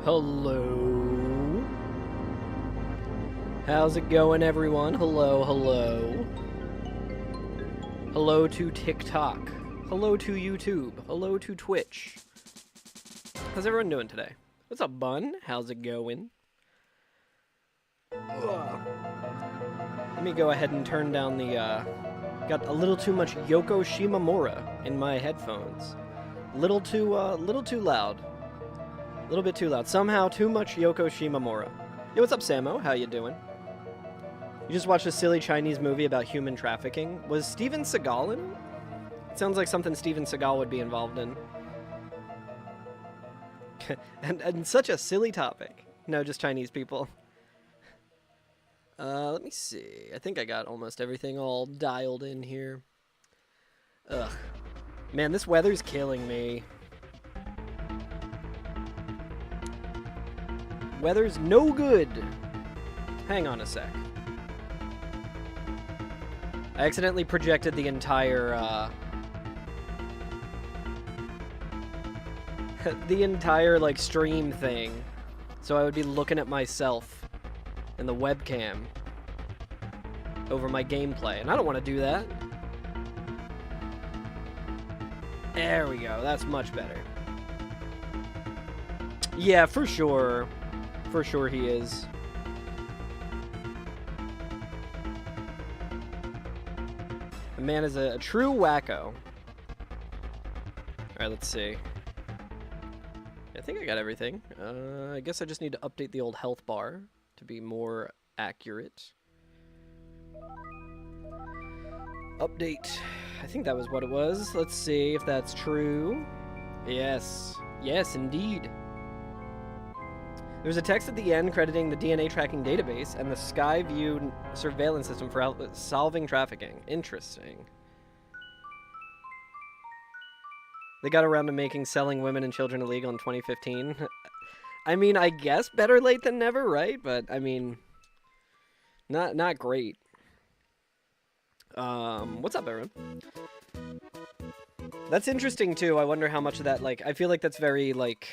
Hello. How's it going, everyone? Hello, hello. Hello to TikTok. Hello to YouTube. Hello to Twitch. How's everyone doing today? What's up, Bun? How's it going? Ugh. Let me go ahead and turn down the, got a little too much Yoko Shimomura in my headphones. Little too loud. A little bit too loud. Somehow too much Yoko Shimomura. Yo, what's up, Samo? How you doing? You just watched a silly Chinese movie about human trafficking. Was Steven Seagal in it? It sounds like something Steven Seagal would be involved in. and such a silly topic. No, just Chinese people. Let me see. I think I got almost everything all dialed in here. Ugh. Man, this weather's killing me. Weather's no good. Hang on a sec. I accidentally projected the entire, the entire, like, stream thing. So I would be looking at myself in the webcam over my gameplay. And I don't want to do that. There we go. That's much better. Yeah, for sure. For sure he is. The man is a true wacko. Alright, let's see. I think I got everything. I guess I just need to update the old health bar to be more accurate. Update. I think that was what it was. Let's see if that's true. Yes. Yes, indeed. There's a text at the end crediting the DNA tracking database and the Skyview surveillance system for solving trafficking. Interesting. They got around to making selling women and children illegal in 2015. I mean, I guess better late than never, right? But, I mean, not great. What's up, everyone? That's interesting, too. I wonder how much of that, like, I feel like that's very, like,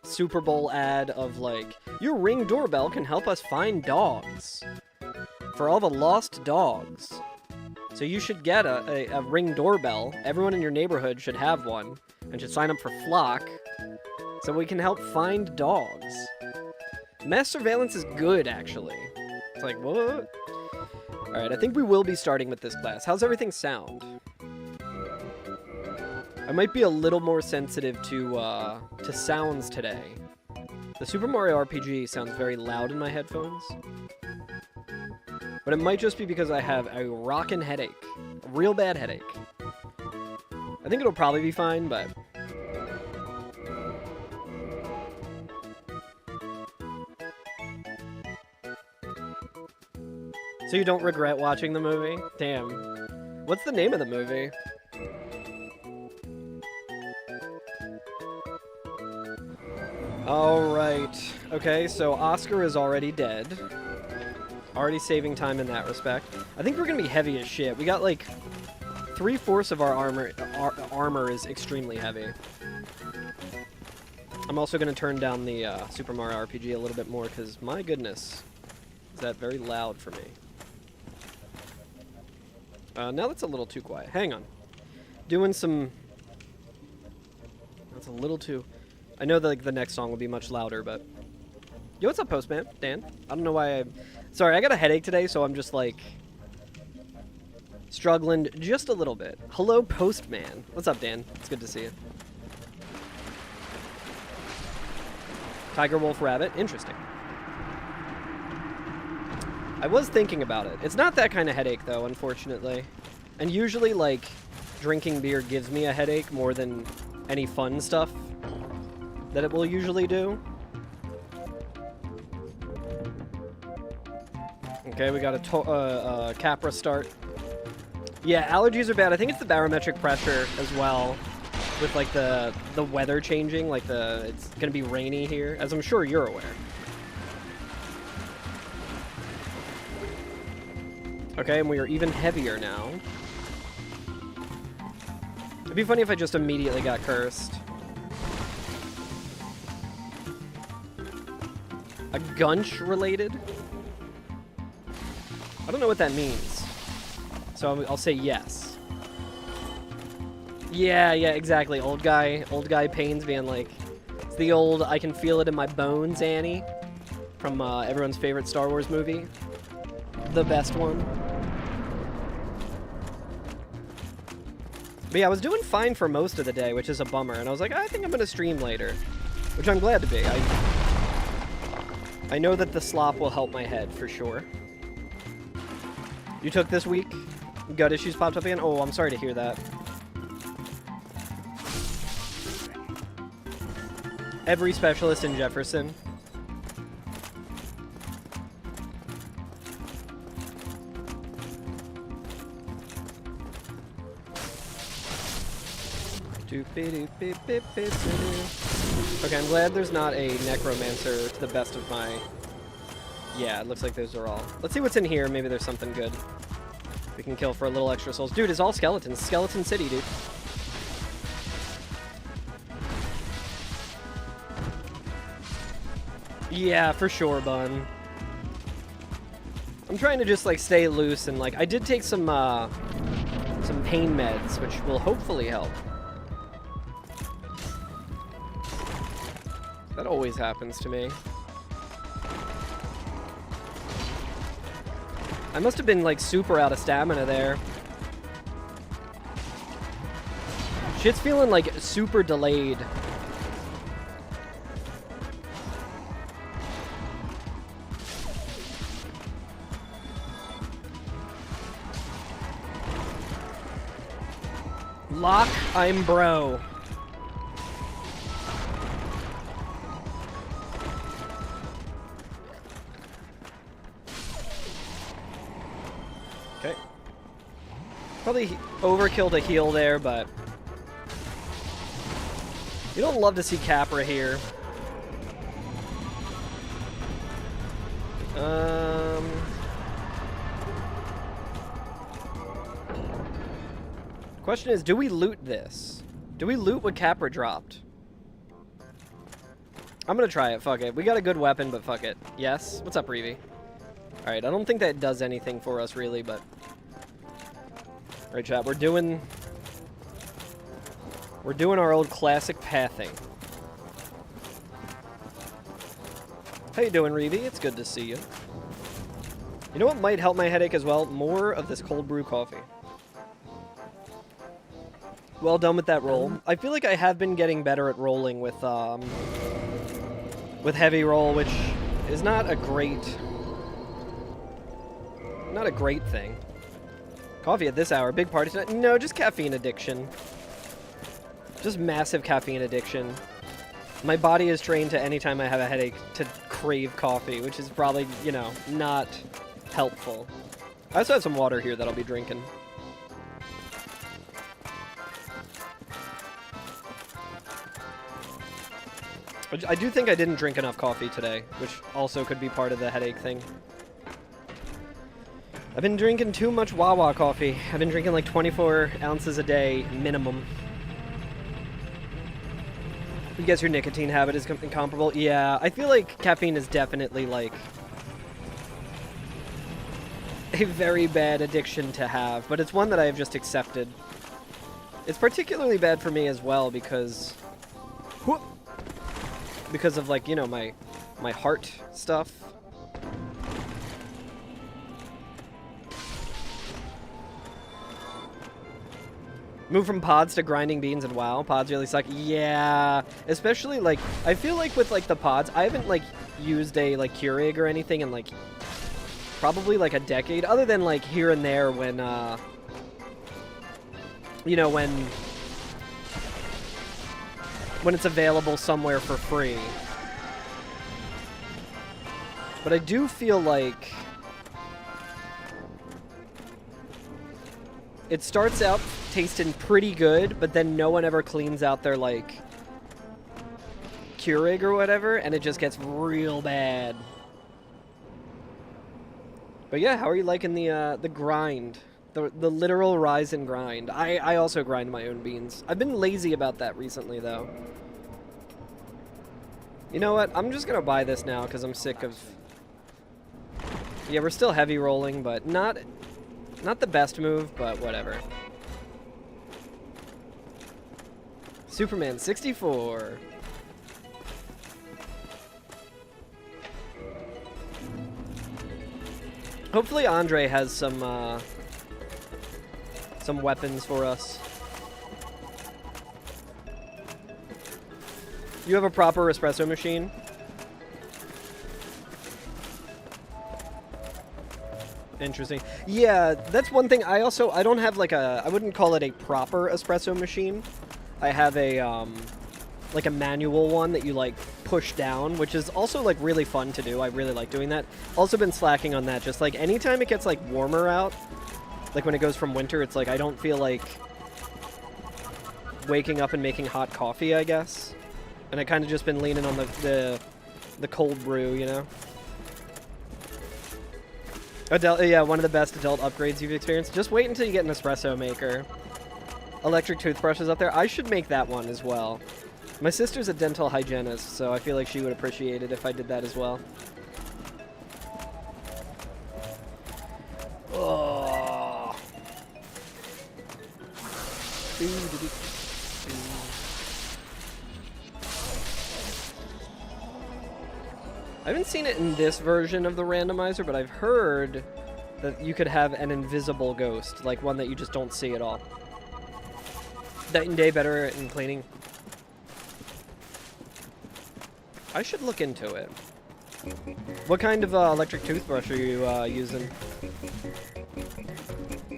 Super Bowl ad of, like, your Ring doorbell can help us find dogs. For all the lost dogs. So you should get a Ring doorbell. Everyone in your neighborhood should have one. And should sign up for Flock. So we can help find dogs. Mass surveillance is good, actually. It's like, what? Alright, I think we will be starting with this class. How's everything sound? I might be a little more sensitive to sounds today. The Super Mario RPG sounds very loud in my headphones. But it might just be because I have a rockin' headache. A real bad headache. I think it'll probably be fine, but... So you don't regret watching the movie? Damn. What's the name of the movie? Alright. Okay, so Oscar is already dead. Already saving time in that respect. I think we're gonna be heavy as shit. We got like 3/4 of our armor is extremely heavy. I'm also gonna turn down the Super Mario RPG a little bit more because my goodness, is that very loud for me. Now that's a little too quiet. Hang on. Doing some... That's a little too... I know that like, the next song will be much louder, but... Yo, what's up, Postman? Dan? I don't know why I... Sorry, I got a headache today, so I'm just, like... struggling just a little bit. Hello, Postman. What's up, Dan? It's good to see you. Tiger, Wolf, Rabbit. Interesting. I was thinking about it. It's not that kind of headache, though, unfortunately. And usually, like, drinking beer gives me a headache more than any fun stuff that it will usually do. Okay, we got a Capra start. Yeah, allergies are bad. I think it's the barometric pressure as well. With, like, the weather changing. Like, it's gonna be rainy here, as I'm sure you're aware. Okay, and we are even heavier now. It'd be funny if I just immediately got cursed. A gunch related? I don't know what that means. So I'll say yes. Yeah, exactly. Old guy pains being like, it's the old I can feel it in my bones, Annie. From everyone's favorite Star Wars movie. The best one. But yeah, I was doing fine for most of the day, which is a bummer. And I was like, I think I'm going to stream later. Which I'm glad to be. I know that the slop will help my head, for sure. You took this week? Gut issues popped up again? Oh, I'm sorry to hear that. Every specialist in Jefferson. Okay, I'm glad there's not a necromancer to the best of my... Yeah, it looks like those are all. Let's see what's in here. Maybe there's something good we can kill for a little extra souls. Dude, it's all skeletons. Skeleton City, dude. Yeah, for sure, Bun. I'm trying to just, like, stay loose and, like, I did take some pain meds, which will hopefully help. That always happens to me. I must have been, like, super out of stamina there. Shit's feeling, like, super delayed. Lock, I'm bro. Okay. Probably overkill to heal there, but... You don't love to see Capra here. Question is, do we loot this? Do we loot what Capra dropped? I'm gonna try it, fuck it. We got a good weapon, but fuck it. Yes? What's up, Reevy? Alright, I don't think that does anything for us, really, but... Alright, chat, we're doing our old classic pathing. How you doing, Reevy? It's good to see you. You know what might help my headache as well? More of this cold brew coffee. Well done with that roll. I feel like I have been getting better at rolling with heavy roll, which is not a great thing. Coffee at this hour, big party tonight? No, just caffeine addiction. Just massive caffeine addiction. My body is trained to anytime I have a headache to crave coffee, which is probably, you know, not helpful. I also have some water here that I'll be drinking. I do think I didn't drink enough coffee today, which also could be part of the headache thing. I've been drinking too much Wawa coffee. I've been drinking like 24 ounces a day, minimum. You guess your nicotine habit is incomparable? Yeah, I feel like caffeine is definitely like a very bad addiction to have, but it's one that I have just accepted. It's particularly bad for me as well because of, like, you know, my heart stuff. Move from pods to grinding beans and WoW. Pods really suck. Yeah, especially, like, I feel like with, like, the pods, I haven't, like, used a, like, Keurig or anything in, like, probably, like, a decade, other than, like, here and there when, you know, when it's available somewhere for free. But I do feel like it starts out tasting pretty good, but then no one ever cleans out their, like, Keurig or whatever, and it just gets real bad. But yeah, how are you liking the grind? The literal rise and grind. I also grind my own beans. I've been lazy about that recently, though. You know what? I'm just gonna buy this now because I'm sick of... Yeah, we're still heavy rolling, but not the best move, but whatever. Superman 64. Hopefully Andre has some weapons for us. You have a proper espresso machine? Interesting. Yeah, that's one thing. I don't have like I wouldn't call it a proper espresso machine. I have a like a manual one that you like push down, which is also like really fun to do. I really like doing that. Also been slacking on that. Just like anytime it gets like warmer out, like when it goes from winter, it's like I don't feel like waking up and making hot coffee, I guess. And I kind of just been leaning on the cold brew, you know. Yeah, one of the best adult upgrades you've experienced. Just wait until you get an espresso maker. Electric toothbrushes up there. I should make that one as well. My sister's a dental hygienist, so I feel like she would appreciate it if I did that as well. Oh. I haven't seen it in this version of the randomizer, but I've heard that you could have an invisible ghost, like one that you just don't see at all. Night and day better in cleaning. I should look into it. What kind of electric toothbrush are you using?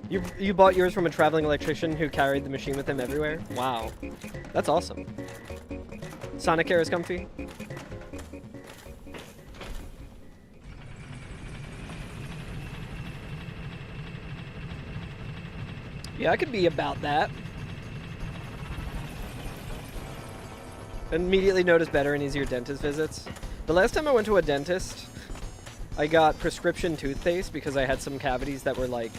You bought yours from a traveling electrician who carried the machine with him everywhere? Wow. That's awesome. Sonic Air is comfy? Yeah, I could be about that. Immediately notice better and easier dentist visits. The last time I went to a dentist, I got prescription toothpaste because I had some cavities that were like,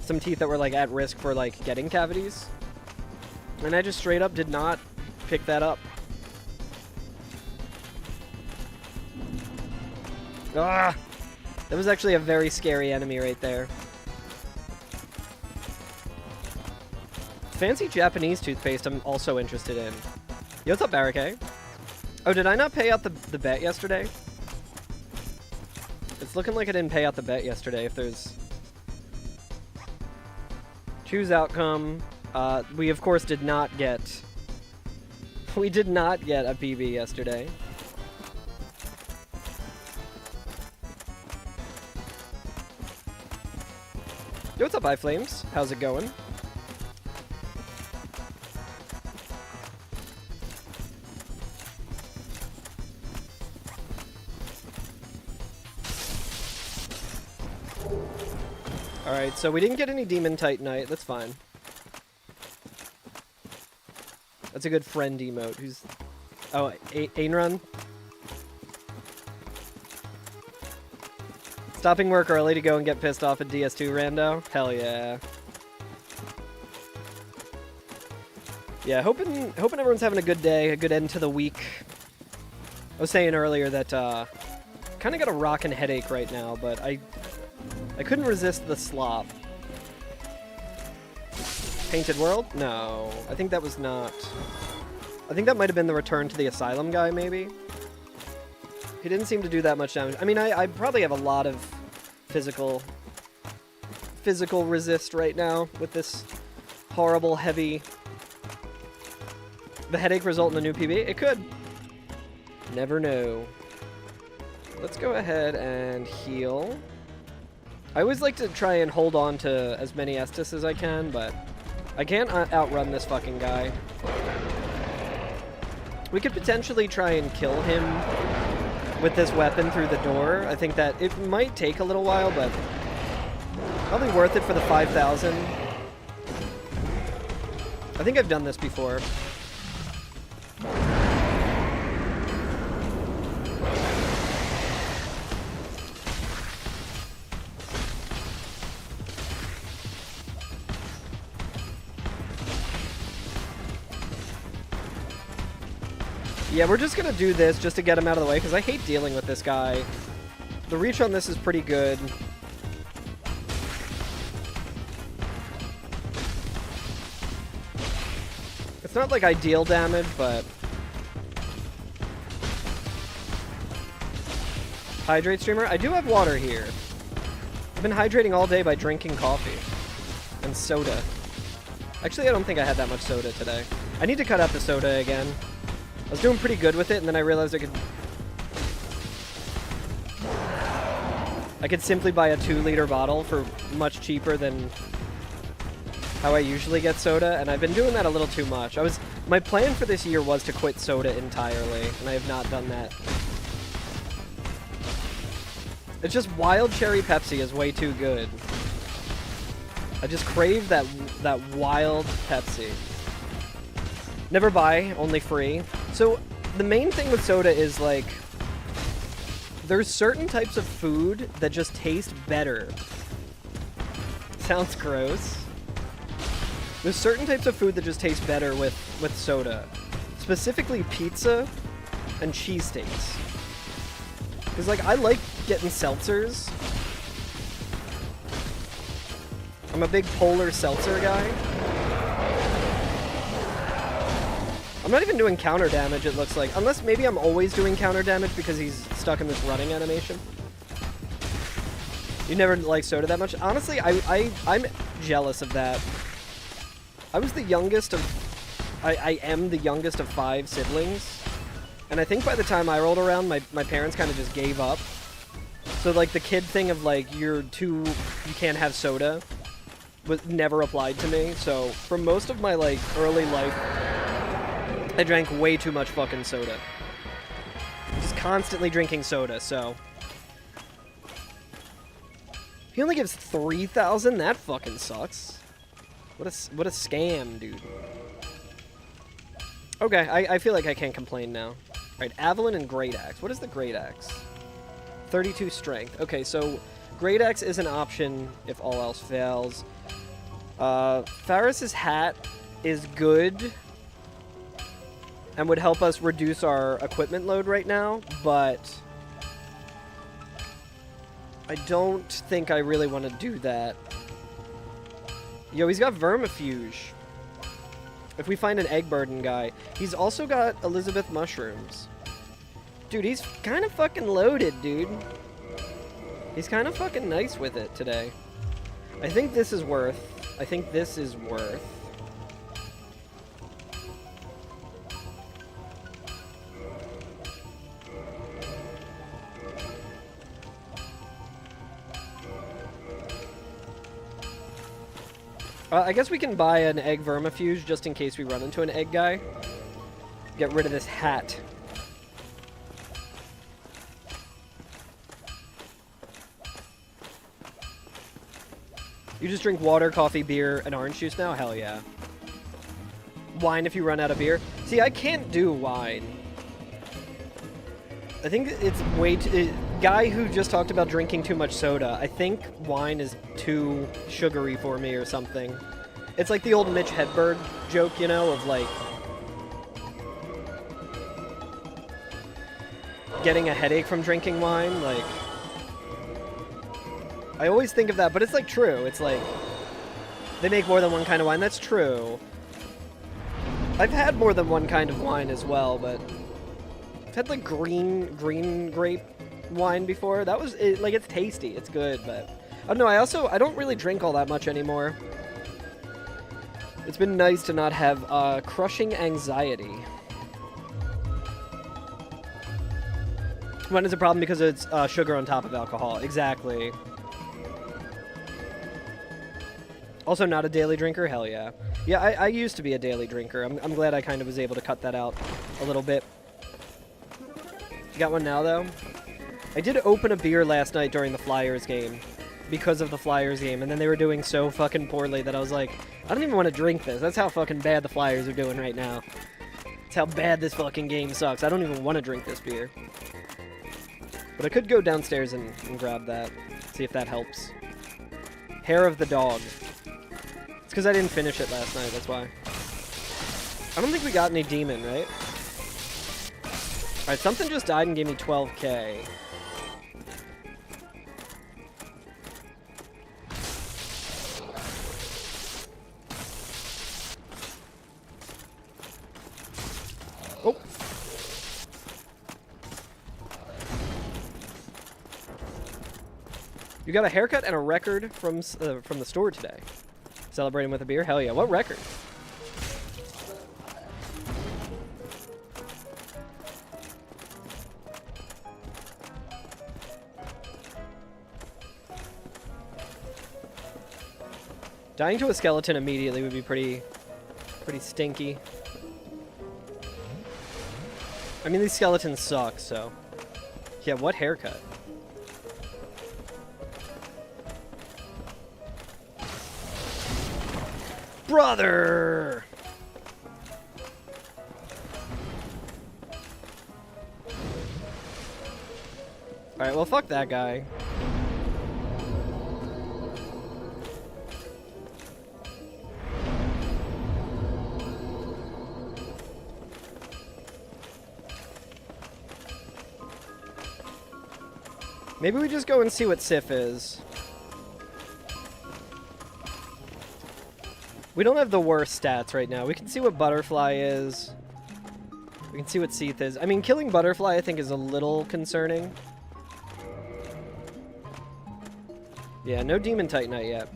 some teeth that were like at risk for like getting cavities. And I just straight up did not pick that up. Ah! That was actually a very scary enemy right there. Fancy Japanese toothpaste I'm also interested in. Yo, what's up, Barricade? Oh, did I not pay out the bet yesterday? It's looking like I didn't pay out the bet yesterday. If there's... Choose outcome. We, of course, did not get... We did not get a PB yesterday. Yo, what's up, iFlames? How's it going? Alright, so we didn't get any Demon Titanite. That's fine. That's a good friend emote. Who's... Oh, Ainrun? Stopping work early to go and get pissed off at DS2 rando? Hell yeah. Yeah, hoping everyone's having a good day, a good end to the week. I was saying earlier that, kind of got a rockin' headache right now, but I couldn't resist the slop. Painted World? No. I think that was not... I think that might have been the Return to the Asylum guy, maybe? He didn't seem to do that much damage. I mean, I probably have a lot of physical resist right now with this horrible, heavy... The headache result in the new PB? It could. Never know. Let's go ahead and heal. I always like to try and hold on to as many Estus as I can, but I can't outrun this fucking guy. We could potentially try and kill him with this weapon through the door. I think that it might take a little while, but probably worth it for the 5,000. I think I've done this before. Yeah, we're just gonna do this just to get him out of the way, because I hate dealing with this guy. The reach on this is pretty good. It's not like ideal damage, but... Hydrate streamer? I do have water here. I've been hydrating all day by drinking coffee. And soda. Actually, I don't think I had that much soda today. I need to cut out the soda again. I was doing pretty good with it, and then I realized I could simply buy a 2-liter bottle for much cheaper than how I usually get soda, and I've been doing that a little too much. My plan for this year was to quit soda entirely, and I have not done that. It's just wild cherry Pepsi is way too good. I just crave that wild Pepsi. Never buy, only free. So the main thing with soda is like, there's certain types of food that just taste better. Sounds gross. There's certain types of food that just taste better with soda. Specifically pizza and cheesesteaks. Because like, I like getting seltzers. I'm a big polar seltzer guy. I'm not even doing counter damage, it looks like. Unless maybe I'm always doing counter damage because he's stuck in this running animation. You never like soda that much? Honestly, I'm jealous of that. I was the youngest of... I am the youngest of 5 siblings. And I think by the time I rolled around, my parents kind of just gave up. So like the kid thing of like, you can't have soda was never applied to me. So for most of my like early life, I drank way too much fucking soda. Just constantly drinking soda, so. He only gives 3,000? That fucking sucks. What a scam, dude. Okay, I feel like I can't complain now. Alright, Avalon and Great Axe. What is the Great Axe? 32 strength. Okay, so Great Axe is an option if all else fails. Faris's hat is good and would help us reduce our equipment load right now, but I don't think I really want to do that. Yo, he's got Vermifuge. If we find an egg burden guy. He's also got Elizabeth mushrooms. Dude, he's kind of fucking loaded, dude. He's kind of fucking nice with it today. I think this is worth. I guess we can buy an egg vermifuge just in case we run into an egg guy. Get rid of this hat. You just drink water, coffee, beer, and orange juice now? Hell yeah. Wine if you run out of beer? See, I can't do wine. I think it's way too... Guy who just talked about drinking too much soda. I think wine is too sugary for me or something. It's like the old Mitch Hedberg joke, you know, of like... getting a headache from drinking wine, like... I always think of that, but it's like true. It's like... They make more than one kind of wine. That's true. I've had more than one kind of wine as well, but... I've had like green grape wine before. That was like, it's tasty, it's good, but I don't know. I don't really drink all that much anymore. It's been nice to not have crushing anxiety. Wine is a problem because it's sugar on top of alcohol. Exactly. Also not a daily drinker? Hell yeah. Yeah, I used to be a daily drinker. I'm glad I kind of was able to cut that out a little bit. You got one now, though? I did open a beer last night during the Flyers game. Because of the Flyers game. And then they were doing so fucking poorly that I was like, I don't even want to drink this. That's how fucking bad the Flyers are doing right now. That's how bad this fucking game sucks. I don't even want to drink this beer. But I could go downstairs and grab that. See if that helps. Hair of the dog. It's because I didn't finish it last night, that's why. I don't think we got any demon, right? Alright, something just died and gave me 12k. Oh. You got a haircut and a record from the store today. Celebrating with a beer? Hell yeah. What record? Dying to a skeleton immediately would be pretty stinky. I mean, these skeletons suck, so... Yeah, what haircut? Brother! Alright, well, fuck that guy. Maybe we just go and see what Sif is. We don't have the worst stats right now. We can see what Butterfly is. We can see what Seath is. I mean, killing Butterfly, I think, is a little concerning. Yeah, no Demon Titanite yet.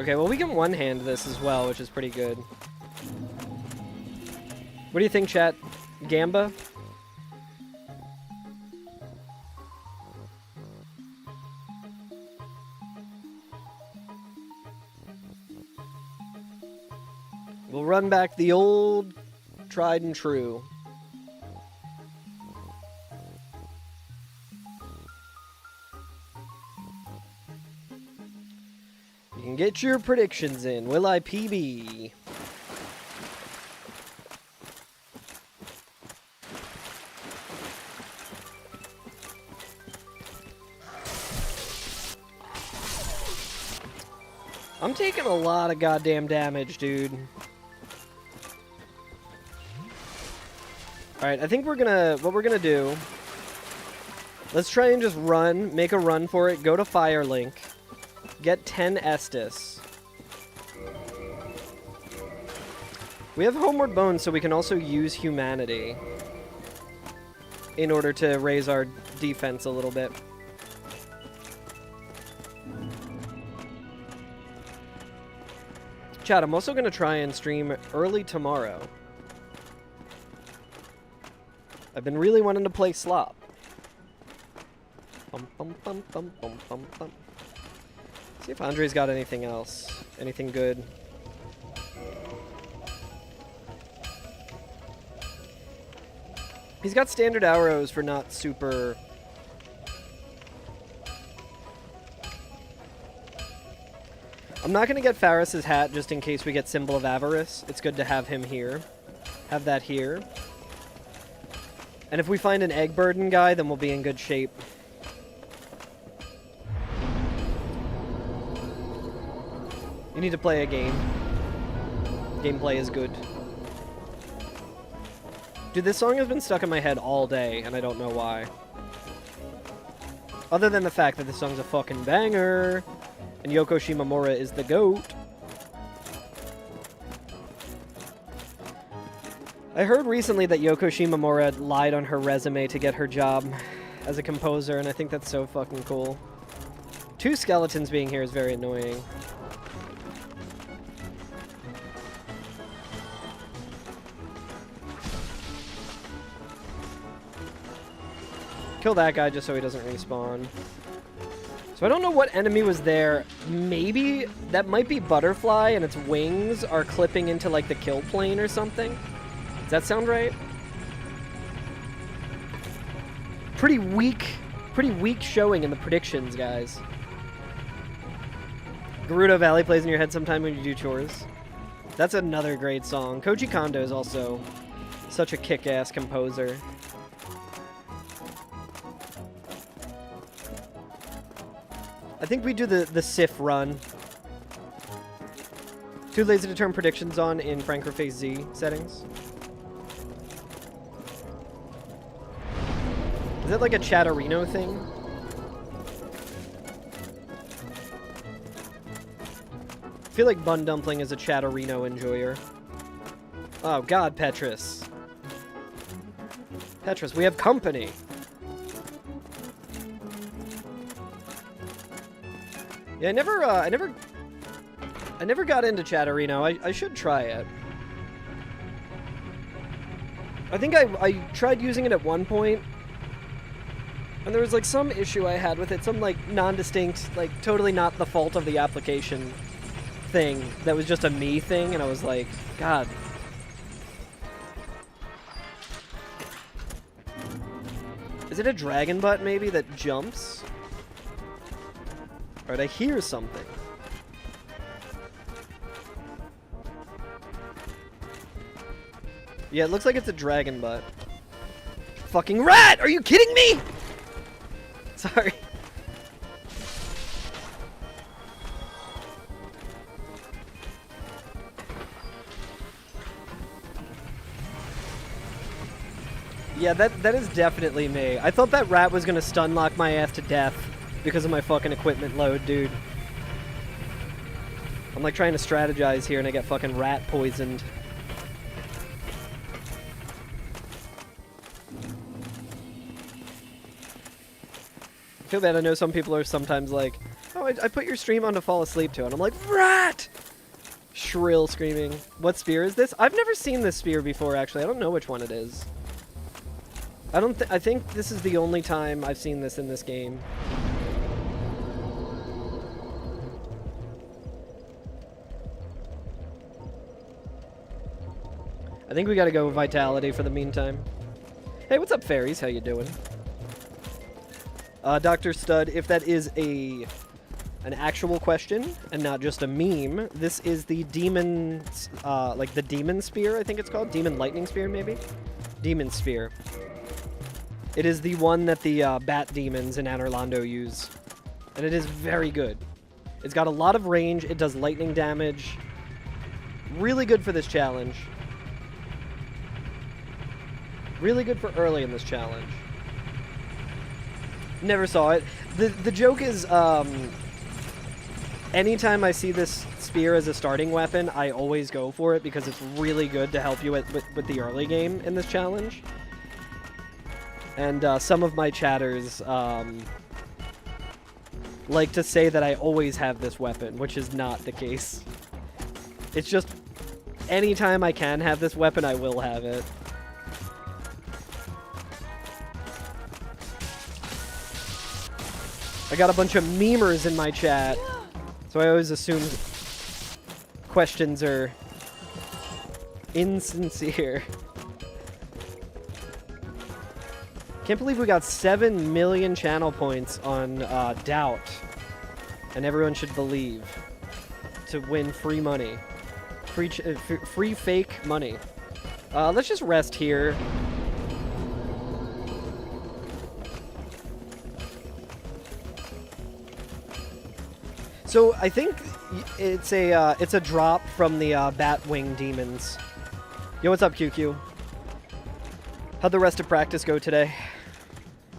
Okay, well, we can one-hand this as well, which is pretty good. What do you think, chat? Gamba? We'll run back the old tried and true. You can get your predictions in. Will I PB? I'm taking a lot of goddamn damage, dude. Alright, I think what we're gonna do, let's try and just run, make a run for it, go to Firelink, get 10 Estus. We have Homeward Bones, so we can also use Humanity in order to raise our defense a little bit. Chat, I'm also going to try and stream early tomorrow. I've been really wanting to play Slop. Bum, bum, bum, bum, bum, bum, bum. See if Andre's got anything else. Anything good. He's got standard arrows for not super... I'm not going to get Faris's hat just in case we get Symbol of Avarice. It's good to have him here. Have that here. And if we find an Egg Burden guy, then we'll be in good shape. You need to play a game. Gameplay is good. Dude, this song has been stuck in my head all day, and I don't know why. Other than the fact that this song's a fucking banger. And Yoko Shimomura is the GOAT. I heard recently that Yoko Shimomura lied on her resume to get her job as a composer, and I think that's so fucking cool. 2 skeletons being here is very annoying. Kill that guy just so he doesn't respawn. So I don't know what enemy was there. Maybe that might be Butterfly and its wings are clipping into like the kill plane or something. Does that sound right? Pretty weak showing in the predictions, guys. Gerudo Valley plays in your head sometime when you do chores. That's another great song. Koji Kondo is also such a kick-ass composer. think we do the Sif run. Too lazy to turn predictions on in Frankerface Z settings. Is that like a Chatterino thing? I feel like Bun Dumpling is a Chatterino enjoyer. Oh god, Petrus. Petrus, we have company. Yeah, I never got into Chatterino. I should try it. I think I tried using it at one point, and there was like some issue I had with it, some like non-distinct, like totally not the fault of the application thing that was just a me thing, and I was like, God. Is it a dragon butt maybe that jumps? Alright, I hear something. Yeah, it looks like it's a dragon butt. Fucking rat! Are you kidding me? Sorry. Yeah, that is definitely me. I thought that rat was gonna stun lock my ass to death because of my fucking equipment load, dude. I'm like trying to strategize here and I get fucking rat poisoned. I feel bad. I know some people are sometimes like, oh, I put your stream on to fall asleep to, and I'm like, rat! Shrill screaming. What spear is this? I've never seen this spear before, actually. I don't know which one it is. I think this is the only time I've seen this in this game. I think we gotta go with Vitality for the meantime. Hey, what's up, fairies? How you doing? Dr. Stud, if that is an actual question and not just a meme, this is the demon, like the demon spear, I think it's called. Demon lightning spear, maybe? Demon spear. It is the one that the bat demons in Anor Londo use. And it is very good. It's got a lot of range. It does lightning damage. Really good for this challenge. Really good for early in this challenge. Never saw it. The joke is, anytime I see this spear as a starting weapon, I always go for it because it's really good to help you with the early game in this challenge. And some of my chatters like to say that I always have this weapon, which is not the case. It's just, anytime I can have this weapon, I will have it. I got a bunch of memers in my chat, so I always assume questions are insincere. Can't believe we got 7 million channel points on Doubt, and everyone should believe to win free money, free fake money. Let's just rest here. So I think it's a drop from the Batwing demons. Yo, what's up, QQ? How'd the rest of practice go today?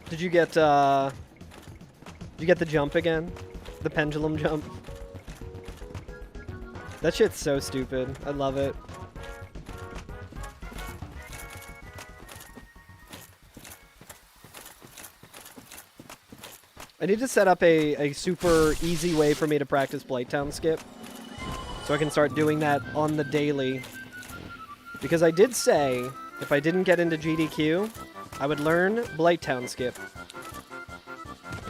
Did you get the jump again? The pendulum jump? That shit's so stupid. I love it. I need to set up a super easy way for me to practice Blighttown Skip, so I can start doing that on the daily. Because I did say, if I didn't get into GDQ, I would learn Blighttown Skip.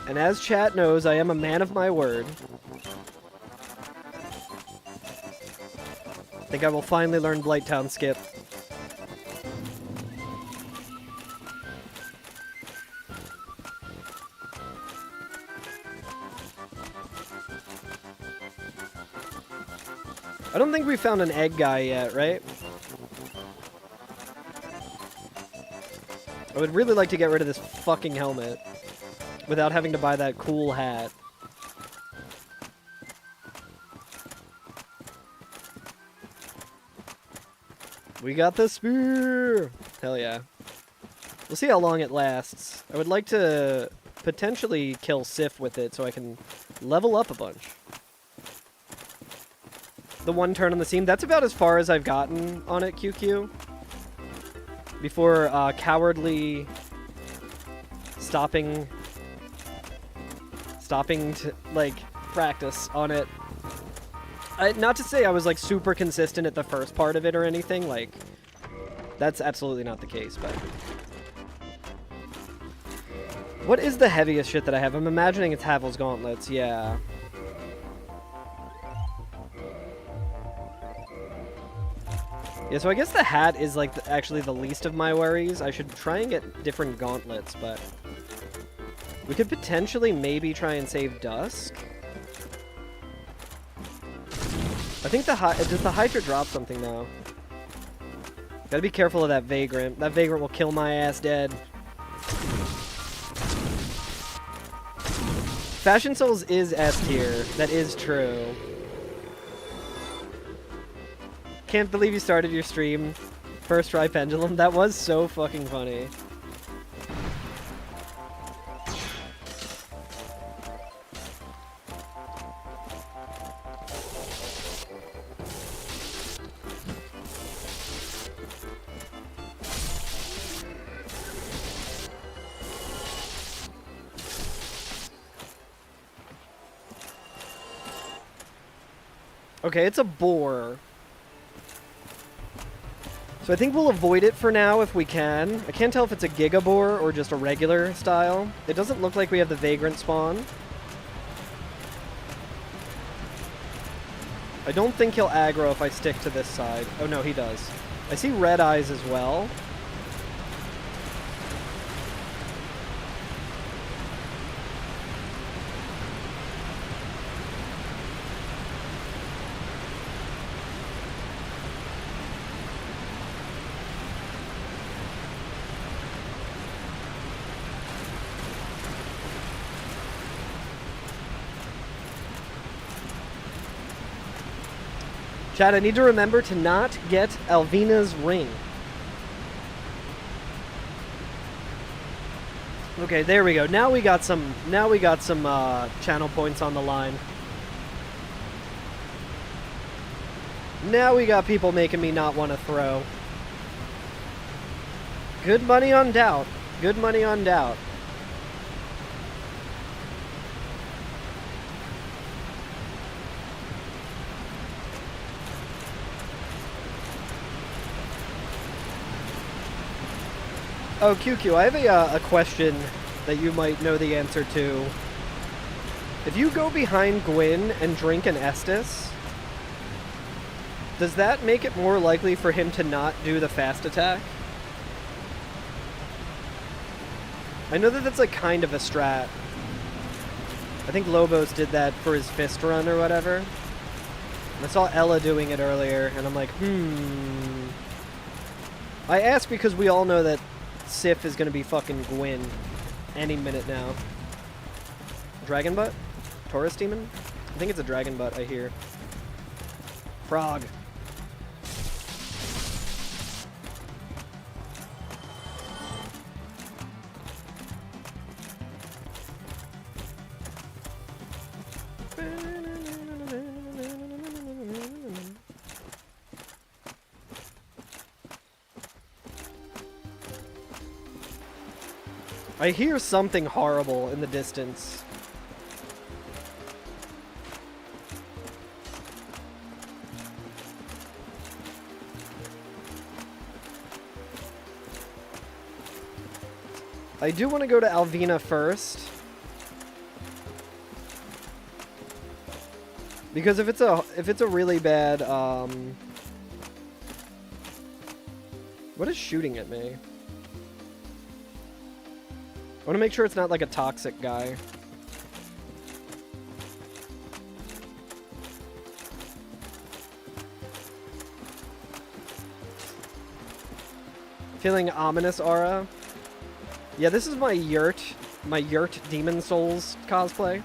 And as chat knows, I am a man of my word. I think I will finally learn Blighttown Skip. I don't think we found an egg guy yet, right? I would really like to get rid of this fucking helmet without having to buy that cool hat. We got the spear! Hell yeah. We'll see how long it lasts. I would like to potentially kill Sif with it so I can level up a bunch. The one turn on the seam, that's about as far as I've gotten on it, QQ. Before cowardly stopping to, like, practice on it. Not to say I was, like, super consistent at the first part of it or anything, like, that's absolutely not the case, but... What is the heaviest shit that I have? I'm imagining it's Havel's Gauntlets, yeah. Yeah, so I guess the hat is, like, actually the least of my worries. I should try and get different gauntlets, but... We could potentially maybe try and save Dusk. I think does the Hydra drop something, though? Gotta be careful of that Vagrant. That Vagrant will kill my ass dead. Fashion Souls is S tier. That is true. Can't believe you started your stream. First try Pendulum. That was so fucking funny. Okay, it's a boar. So I think we'll avoid it for now if we can. I can't tell if it's a Giga Boar or just a regular style. It doesn't look like we have the Vagrant spawn. I don't think he'll aggro if I stick to this side. Oh no, he does. I see red eyes as well. Chad, I need to remember to not get Alvina's ring. Okay, there we go. Now we got some channel points on the line. Now we got people making me not want to throw. Good money on doubt. Good money on doubt. Oh, QQ, I have a question that you might know the answer to. If you go behind Gwyn and drink an Estus, does that make it more likely for him to not do the fast attack? I know that that's like kind of a strat. I think Lobos did that for his fist run or whatever. I saw Ella doing it earlier, and I'm like, I ask because we all know that Sif is gonna be fucking Gwyn any minute now. Dragon butt? Taurus demon? I think it's a dragon butt, I hear. Frog. I hear something horrible in the distance. I do want to go to Alvina first. Because if it's a really bad what is shooting at me? I want to make sure it's not like a toxic guy. Feeling ominous aura. Yeah, this is my yurt Demon Souls cosplay.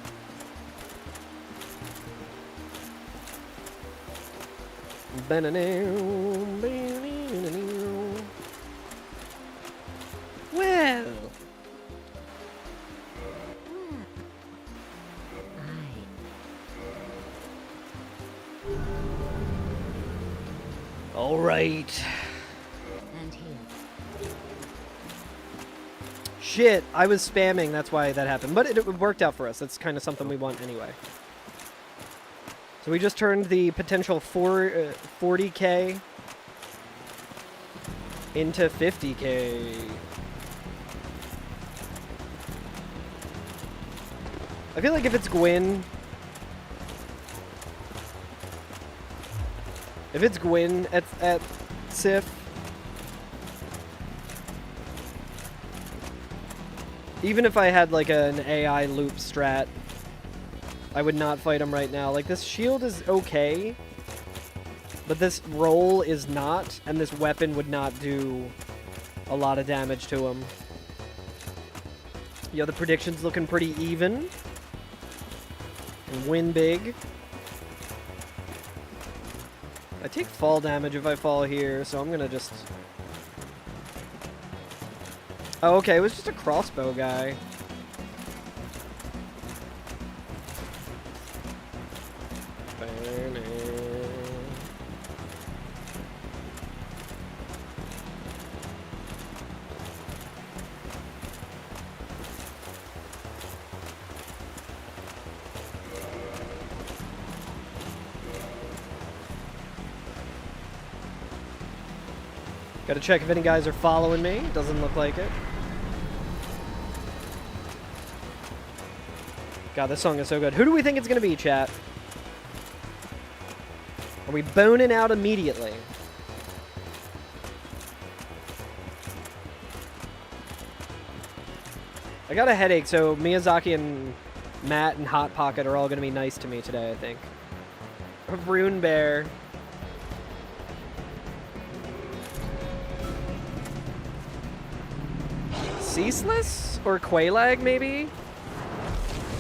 All right. And here. Shit, I was spamming, that's why that happened. But it worked out for us. That's kind of something we want anyway. So we just turned the potential 40k into 50k. I feel like if it's Gwyn... If it's Gwyn at Sif... Even if I had like an AI loop strat, I would not fight him right now. Like, this shield is okay, but this roll is not, and this weapon would not do a lot of damage to him. Yo, the prediction's looking pretty even. And win big. I take fall damage if I fall here, so I'm gonna just... Oh, okay, it was just a crossbow guy. Gotta check if any guys are following me. Doesn't look like it. God, this song is so good. Who do we think it's gonna be, chat? Are we boning out immediately? I got a headache, so Miyazaki and Matt and Hot Pocket are all gonna be nice to me today, I think. Rune Bear. Ceaseless? Or Quailag, maybe?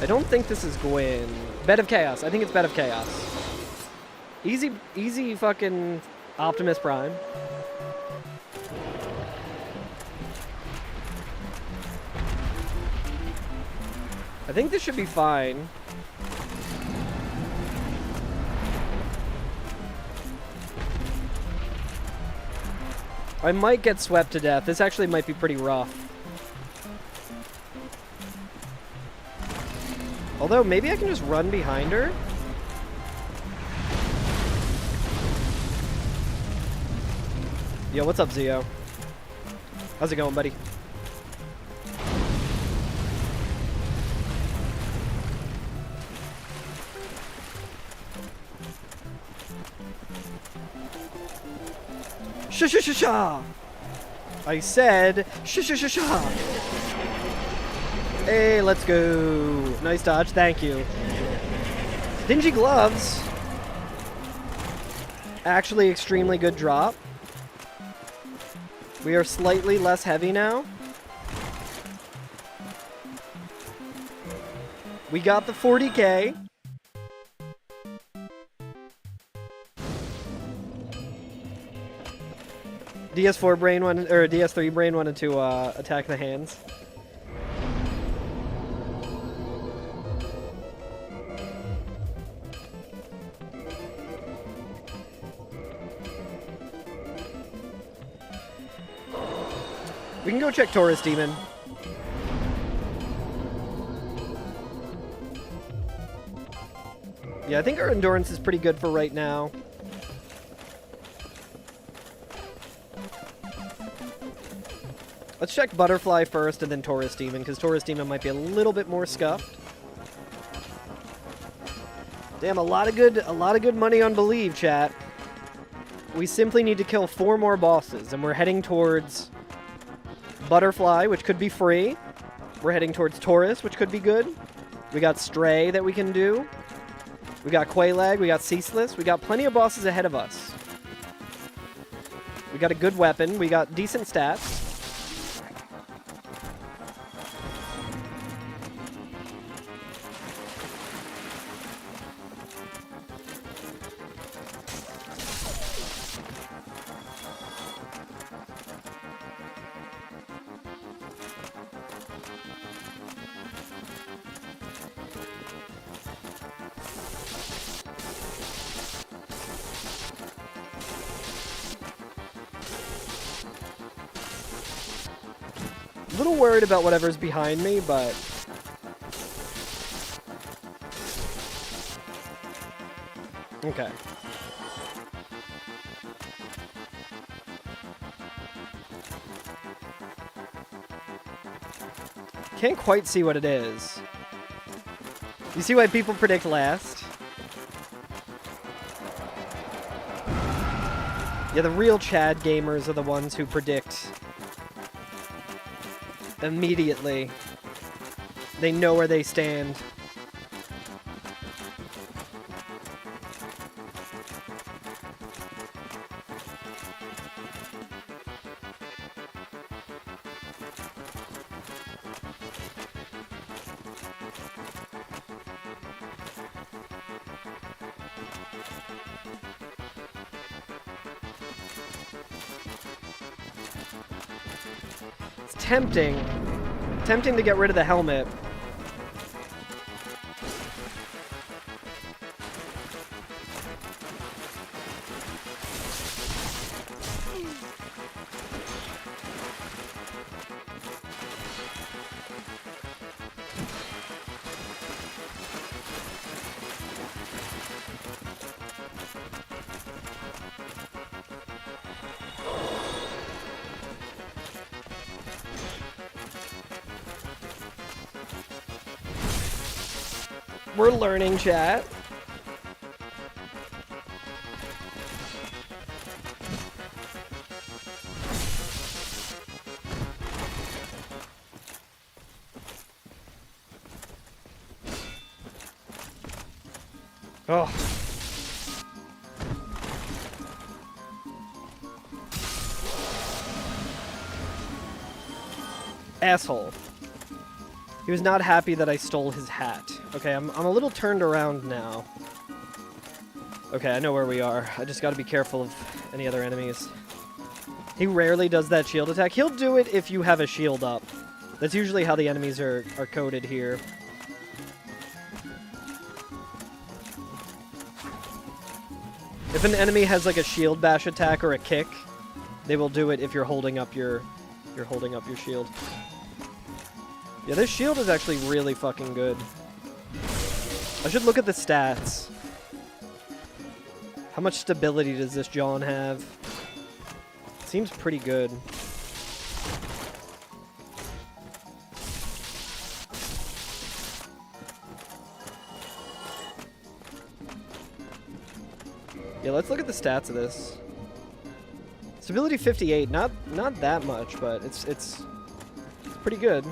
I don't think this is Gwyn. Bed of Chaos. I think it's Bed of Chaos. Easy fucking Optimus Prime. I think this should be fine. I might get swept to death. This actually might be pretty rough. Although, maybe I can just run behind her? Yo, what's up, Zio? How's it going, buddy? Sh-sh-sh-sha! I said sh-sh-sh-sha! Hey, let's go. Nice dodge, thank you. Dingy Gloves. Actually extremely good drop. We are slightly less heavy now. We got the 40k. DS4 brain wanted, or DS3 brain wanted to attack the hands. We can go check Taurus Demon. Yeah, I think our endurance is pretty good for right now. Let's check Butterfly first and then Taurus Demon, because Taurus Demon might be a little bit more scuffed. Damn, a lot of good money on Believe, chat. We simply need to kill 4 more bosses, and we're heading towards Butterfly, which could be free. We're heading towards Taurus, which could be good. We got Stray that we can do. We got Quailag, we got Ceaseless. We got plenty of bosses ahead of us. We got a good weapon. We got decent stats. A little worried about whatever's behind me, but... Okay. Can't quite see what it is. You see why people predict last? Yeah, the real Chad gamers are the ones who predict immediately. They know where they stand. Tempting. Tempting to get rid of the helmet. We're learning, chat. Oh. Asshole. He was not happy that I stole his hat. Okay, I'm a little turned around now. Okay, I know where we are. I just gotta be careful of any other enemies. He rarely does that shield attack. He'll do it if you have a shield up. That's usually how the enemies are coded here. If an enemy has like a shield bash attack or a kick, they will do it if you're holding up your shield. Yeah, this shield is actually really fucking good. I should look at the stats. How much stability does this John have? Seems pretty good. Yeah, let's look at the stats of this. Stability 58, not that much, but it's pretty good.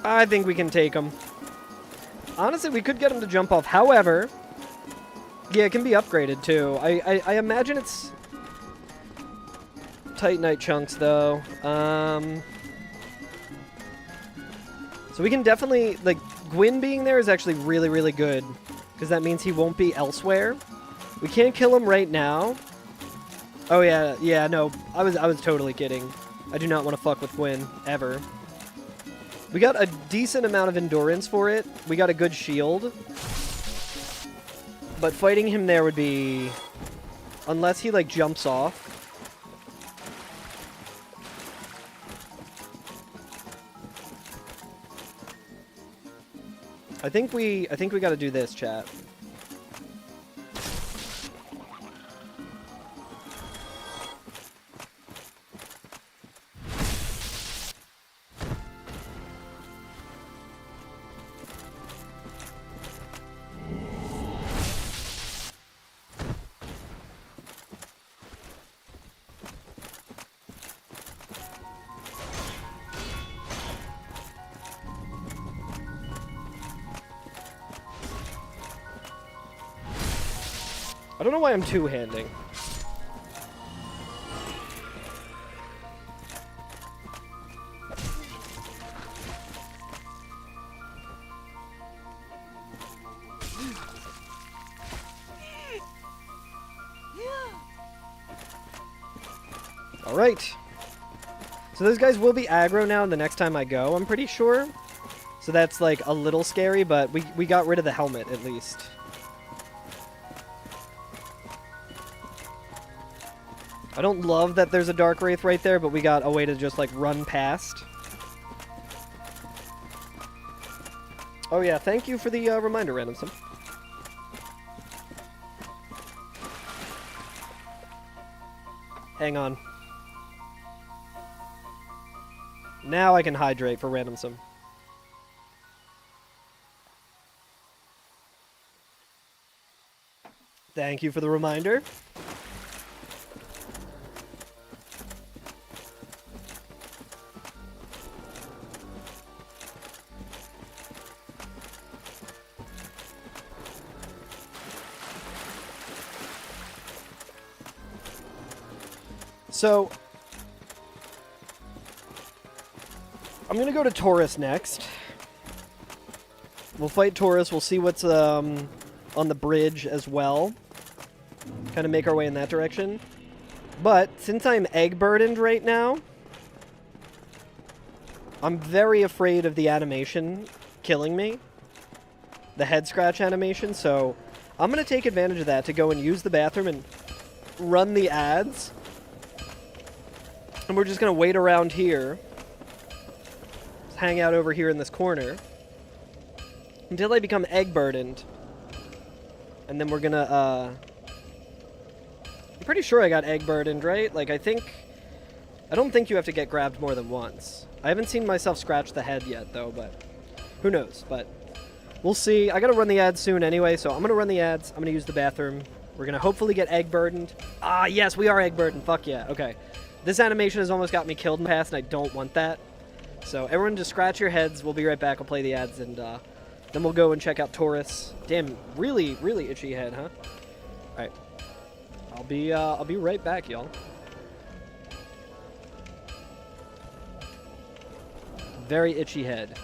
I think we can take him. Honestly, we could get him to jump off. However, yeah, it can be upgraded too. I imagine it's Titanite chunks though. So we can definitely, like, Gwyn being there is actually really, really good because that means he won't be elsewhere. We can't kill him right now. Oh yeah, no, I was totally kidding. I do not want to fuck with Gwyn ever. We got a decent amount of endurance for it. We got a good shield. But fighting him there would be... Unless he, like, jumps off. I think we gotta do this, chat. I don't know why I'm two-handing. Alright. So those guys will be aggro now the next time I go, I'm pretty sure. So that's like a little scary, but we got rid of the helmet at least. I don't love that there's a Dark Wraith right there, but we got a way to just, like, run past. Oh, yeah, thank you for the reminder, Randomson. Hang on. Now I can hydrate for Randomson. Thank you for the reminder. So, I'm gonna go to Taurus next. We'll fight Taurus, we'll see what's on the bridge as well. Kind of make our way in that direction. But, since I'm egg burdened right now, I'm very afraid of the animation killing me. The head scratch animation, so I'm gonna take advantage of that to go and use the bathroom and run the ads. And we're just going to wait around here. Just hang out over here in this corner. Until I become egg burdened. And then we're going to, I'm pretty sure I got egg burdened, right? Like, I don't think you have to get grabbed more than once. I haven't seen myself scratch the head yet, though, but who knows? But we'll see. I got to run the ads soon anyway, so I'm going to run the ads. I'm going to use the bathroom. We're going to hopefully get egg burdened. Ah, yes, we are egg burdened. Fuck yeah. Okay. This animation has almost got me killed in the past, and I don't want that. So everyone just scratch your heads. We'll be right back. We'll play the ads, and then we'll go and check out Taurus. Damn, really, really itchy head, huh? All right. I'll be right back, y'all. Very itchy head.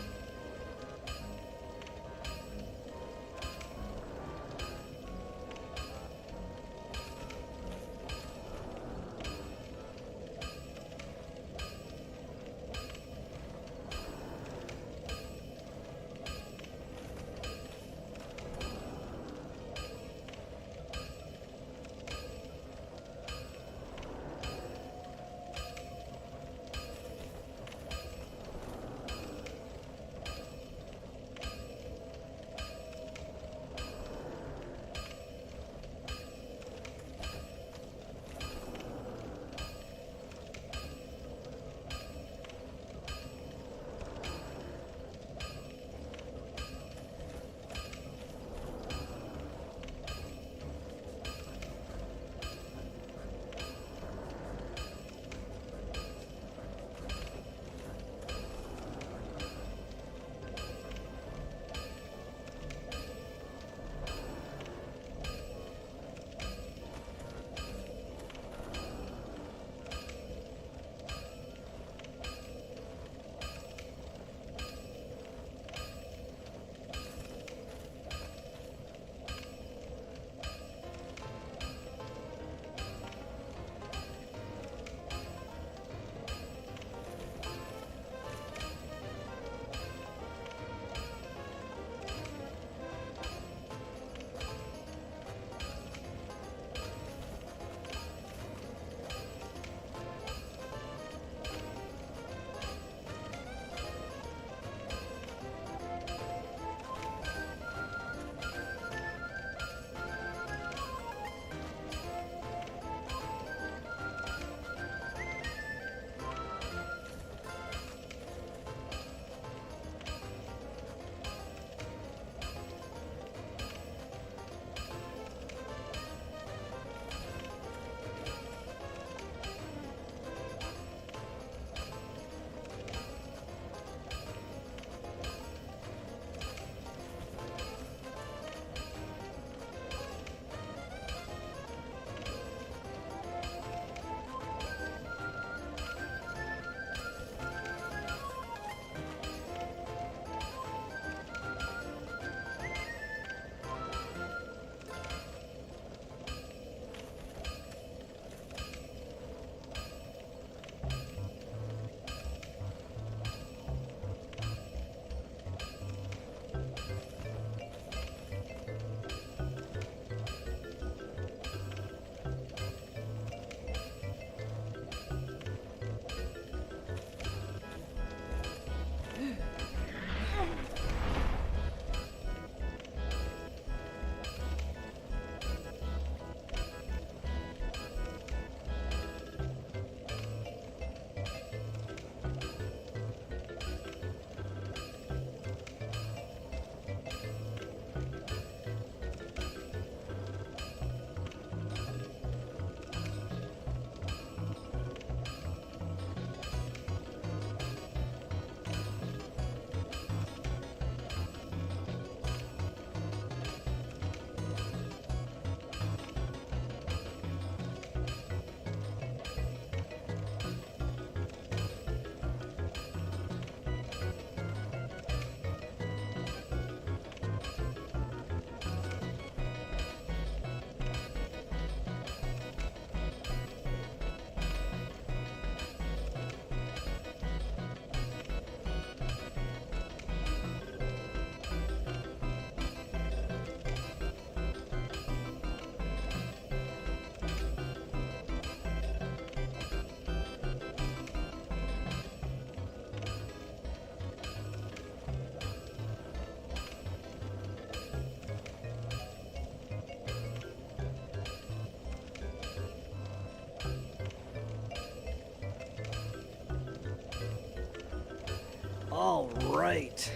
All right.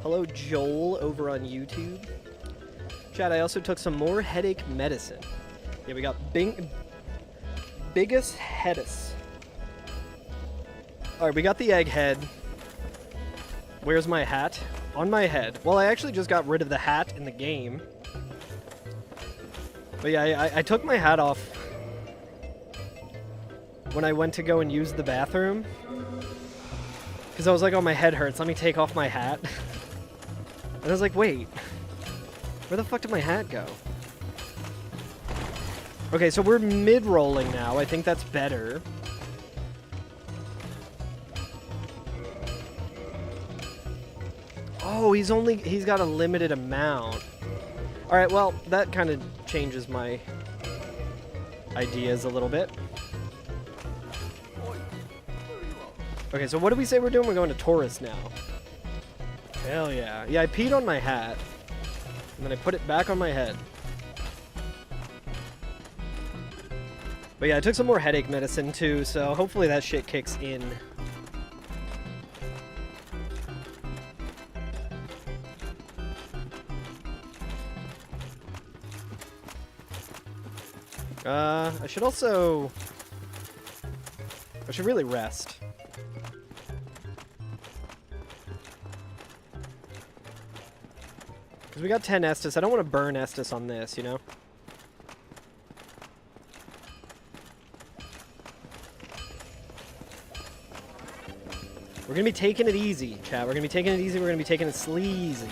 Hello, Joel, over on YouTube. Chat, I also took some more headache medicine. Yeah, we got biggest headus. All right, we got the egg head. Where's my hat? On my head. Well, I actually just got rid of the hat in the game. But yeah, I took my hat off when I went to go and use the bathroom. Because I was like, oh, my head hurts. Let me take off my hat. And I was like, wait. Where the fuck did my hat go? Okay, so we're mid-rolling now. I think that's better. Oh, he's got a limited amount. Alright, well, that kind of changes my ideas a little bit. Okay, so what do we say we're doing? We're going to Taurus now. Hell yeah. Yeah, I peed on my hat. And then I put it back on my head. But yeah, I took some more headache medicine too, so hopefully that shit kicks in. I should really rest. Because we got 10 Estus. I don't want to burn Estus on this, you know? We're going to be taking it easy, chat. We're going to be taking it easy. We're going to be taking it sleazy.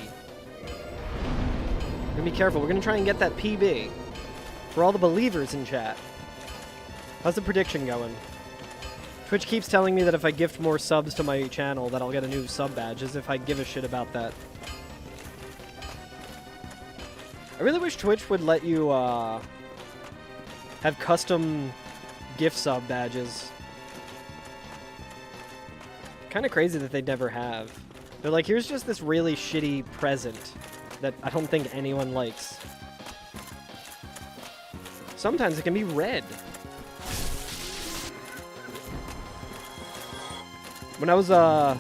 We're going to be careful. We're going to try and get that PB. For all the believers in chat. How's the prediction going? Twitch keeps telling me that if I gift more subs to my channel that I'll get a new sub badge, as if I give a shit about that. I really wish Twitch would let you have custom gift sub badges. Kind of crazy that they never have. They're like, here's just this really shitty present that I don't think anyone likes. Sometimes it can be red. When I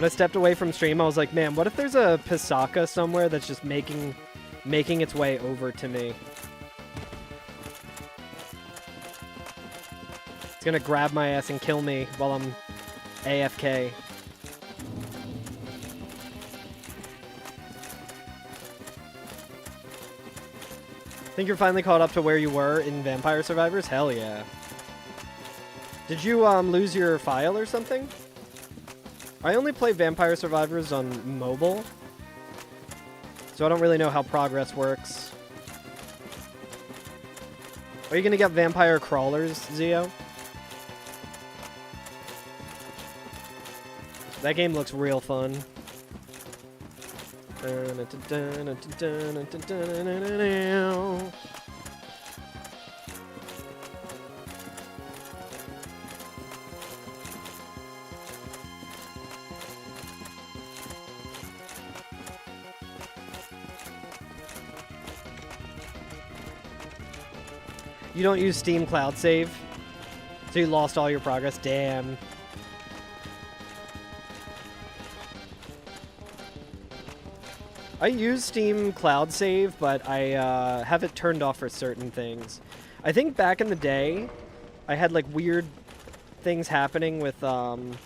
stepped away from stream, I was like, man, what if there's a Pisaka somewhere that's just making its way over to me? It's gonna grab my ass and kill me while I'm AFK. Think you're finally caught up to where you were in Vampire Survivors? Hell yeah. Did you lose your file or something? I only play Vampire Survivors on mobile, so I don't really know how progress works. Are you gonna get Vampire Crawlers, Zio? That game looks real fun. You don't use Steam Cloud Save? So you lost all your progress? Damn. I use Steam Cloud Save, but I have it turned off for certain things. I think back in the day, I had like weird things happening with I'd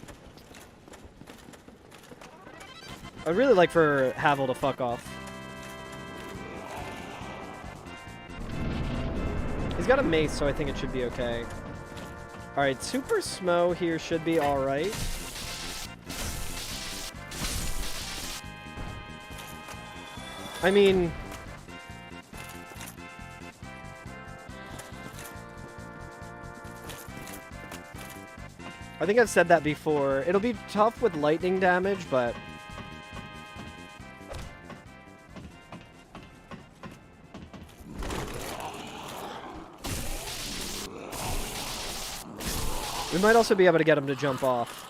really like for Havel to fuck off. He's got a mace, so I think it should be okay. Alright, Super Smo here should be alright. I mean... I think I've said that before. It'll be tough with lightning damage, but... we might also be able to get him to jump off.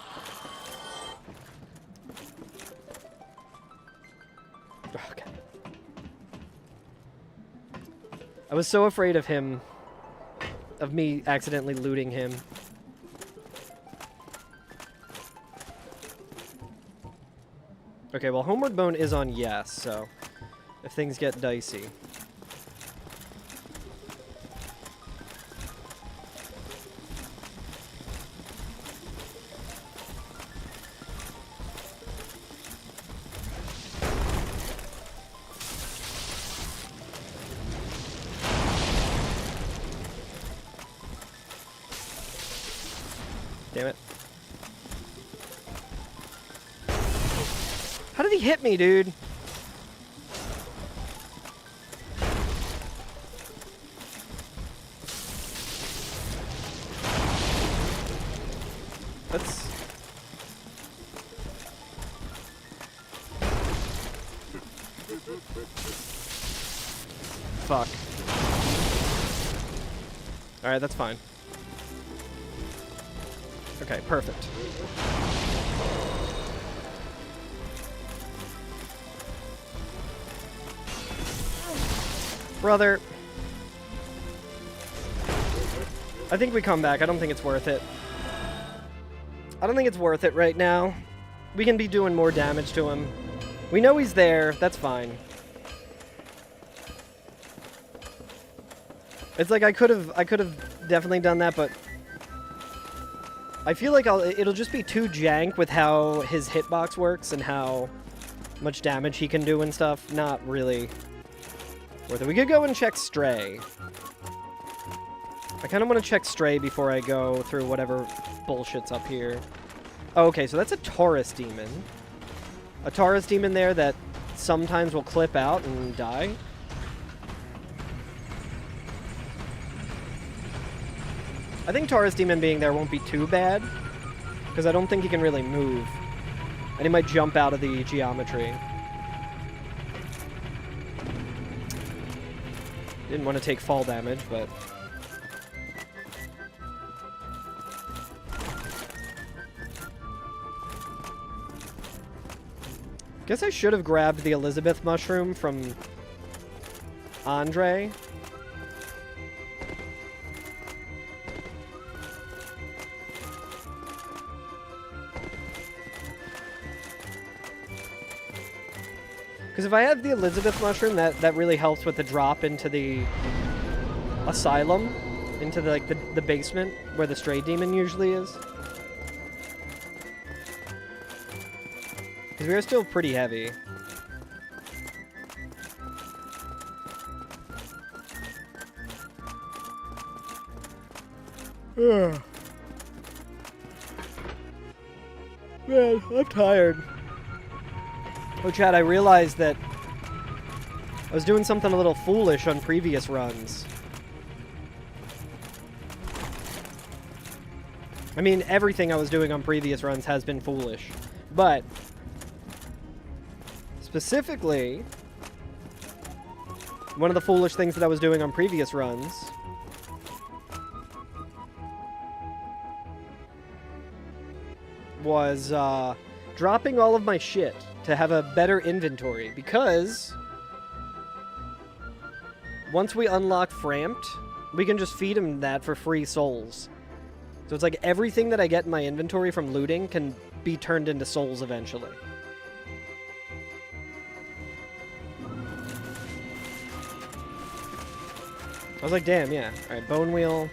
Okay. I was so afraid of him, of me accidentally looting him. Okay, well, Homeward Bone is on yes, so if things get dicey. Damn it. How did he hit me, dude? That's... Fuck. Alright, that's fine. Okay, perfect. Brother. I think we come back. I don't think it's worth it. I don't think it's worth it right now. We can be doing more damage to him. We know he's there. That's fine. It's like I could have definitely done that, but I feel like it'll just be too jank with how his hitbox works and how much damage he can do and stuff. Not really worth it. We could go and check Stray. I kind of want to check Stray before I go through whatever bullshit's up here. Oh, okay, so that's a Taurus demon. A Taurus demon there that sometimes will clip out and die. I think Taurus demon being there won't be too bad, because I don't think he can really move. And he might jump out of the geometry. Didn't want to take fall damage, but... Guess I should have grabbed the Elizabeth mushroom from Andre. Because if I have the Elizabeth mushroom, that really helps with the drop into the asylum, into the, like the basement where the stray demon usually is. Because we are still pretty heavy. Man, I'm tired. Oh, Chad, I realized that I was doing something a little foolish on previous runs. I mean, everything I was doing on previous runs has been foolish. But specifically, one of the foolish things that I was doing on previous runs was dropping all of my shit to have a better inventory, because once we unlock Framped, we can just feed him that for free souls. So it's like everything that I get in my inventory from looting can be turned into souls eventually. I was like, damn, yeah. Alright, Bone Wheel.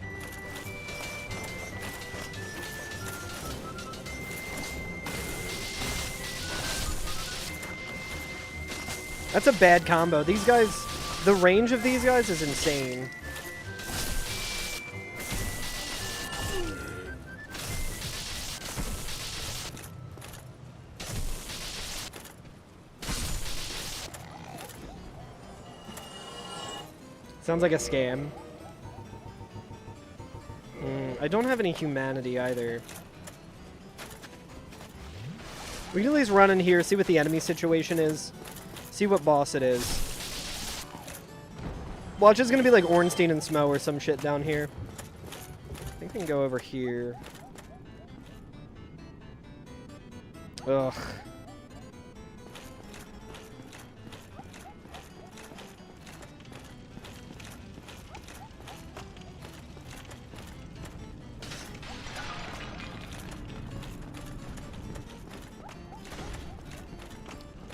That's a bad combo. These guys, the range of these guys is insane. Sounds like a scam. I don't have any humanity either. We can at least run in here, see what the enemy situation is. See what boss it is. Watch, it's gonna be like Ornstein and Smo or some shit down here. I think we can go over here. Ugh.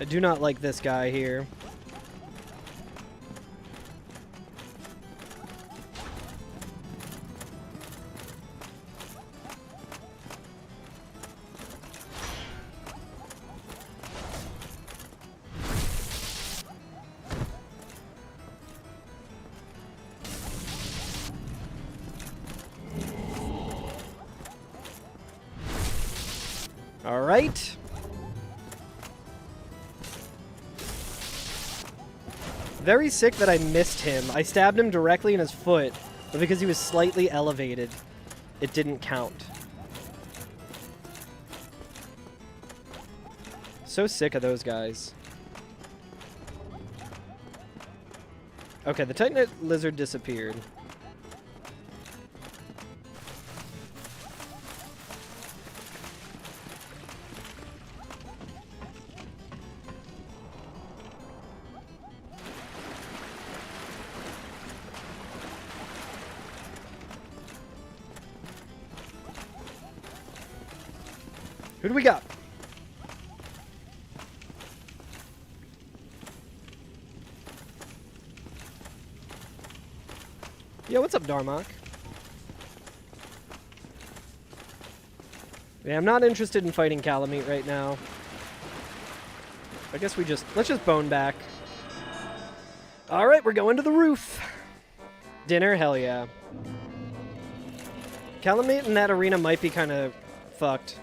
I do not like this guy here. All right. Very sick that I missed him. I stabbed him directly in his foot, but because he was slightly elevated, it didn't count. So sick of those guys. Okay, the Titanite lizard disappeared. Who do we got? Yo, what's up, Darmok? Yeah, I'm not interested in fighting Calamite right now. I guess let's just bone back. Alright, we're going to the roof. Dinner, hell yeah. Calamite in that arena might be kind of fucked.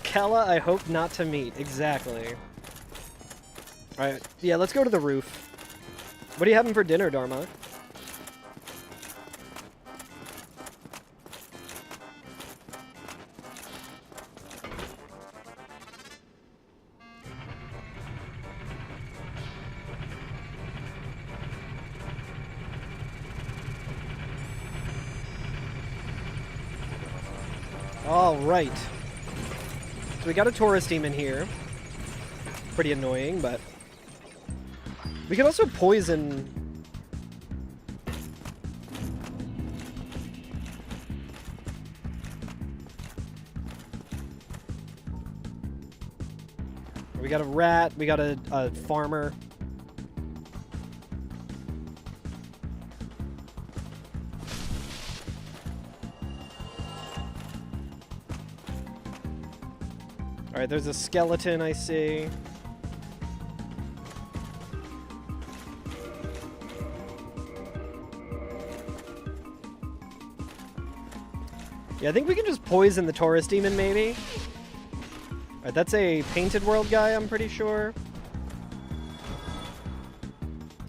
Kella, I hope not to meet. Exactly. Alright, yeah, let's go to the roof. What are you having for dinner, Dharma? All right. So we got a tourist team in here. Pretty annoying, but we could also poison. We got a rat. We got a farmer. All right, there's a skeleton I see. Yeah, I think we can just poison the tourist demon, maybe. All right, that's a painted world guy, I'm pretty sure.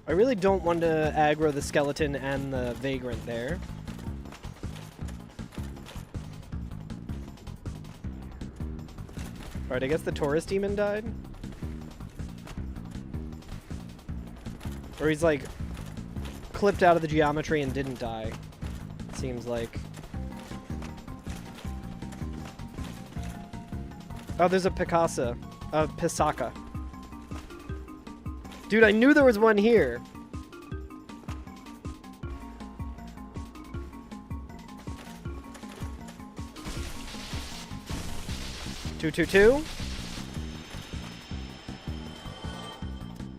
I really don't want to aggro the skeleton and the vagrant there. Alright, I guess the tourist demon died? Or he's like clipped out of the geometry and didn't die. Seems like. Oh, there's a Picasso. A Pisaka. Dude, I knew there was one here. Two.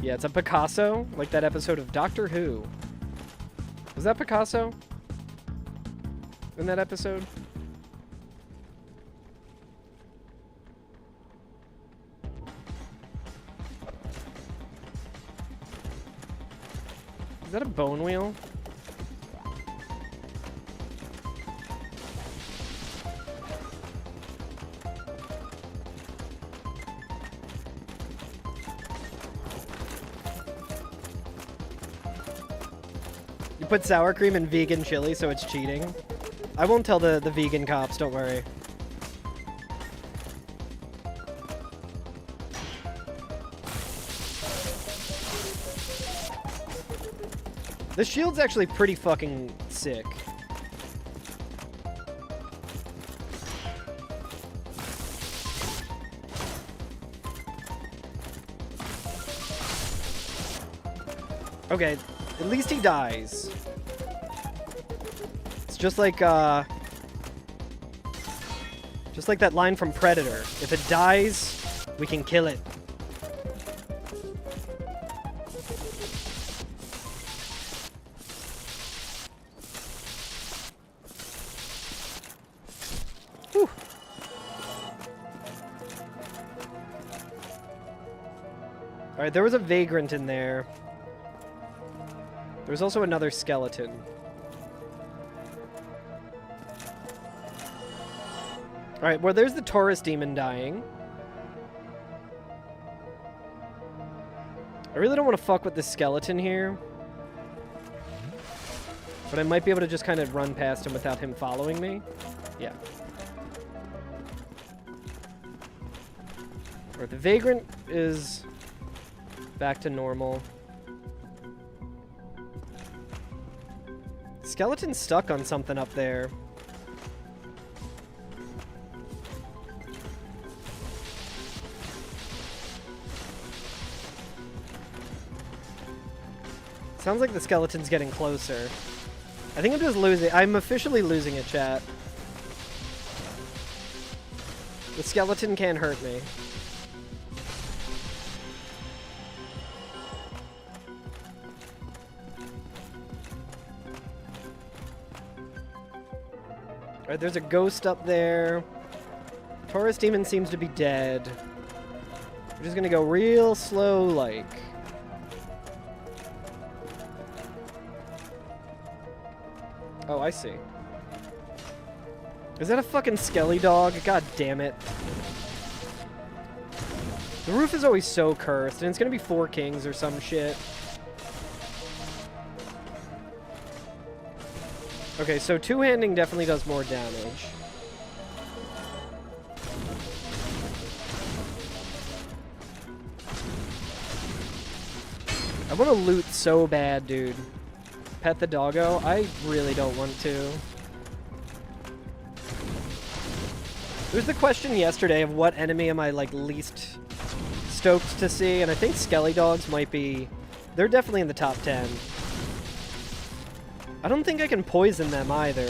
Yeah, it's a Picasso, like that episode of Doctor Who. Was that Picasso in that episode? Is that a bone wheel? You put sour cream in vegan chili, so it's cheating. I won't tell the vegan cops, don't worry. The shield's actually pretty fucking sick. Okay, at least he dies. It's just like Just like that line from Predator. If it dies, we can kill it. Whew. Alright, there was a vagrant in there. There was also another skeleton. Alright, well there's the Taurus demon dying. I really don't want to fuck with this skeleton here. But I might be able to just kind of run past him without him following me. Yeah. Alright, the vagrant is back to normal. Skeleton's stuck on something up there. Sounds like the skeleton's getting closer. I think I'm just losing. I'm officially losing it, chat. The skeleton can't hurt me. Alright, there's a ghost up there. Taurus demon seems to be dead. We're just gonna go real slow, like. Oh, I see. Is that a fucking skelly dog? God damn it. The roof is always so cursed, and it's gonna be 4 kings or some shit. Okay, so two-handing definitely does more damage. I want to loot so bad, dude. Pet the doggo? I really don't want to. There's the question yesterday of what enemy am I, like, least stoked to see, and I think skelly dogs might be... They're definitely in the top 10. I don't think I can poison them either.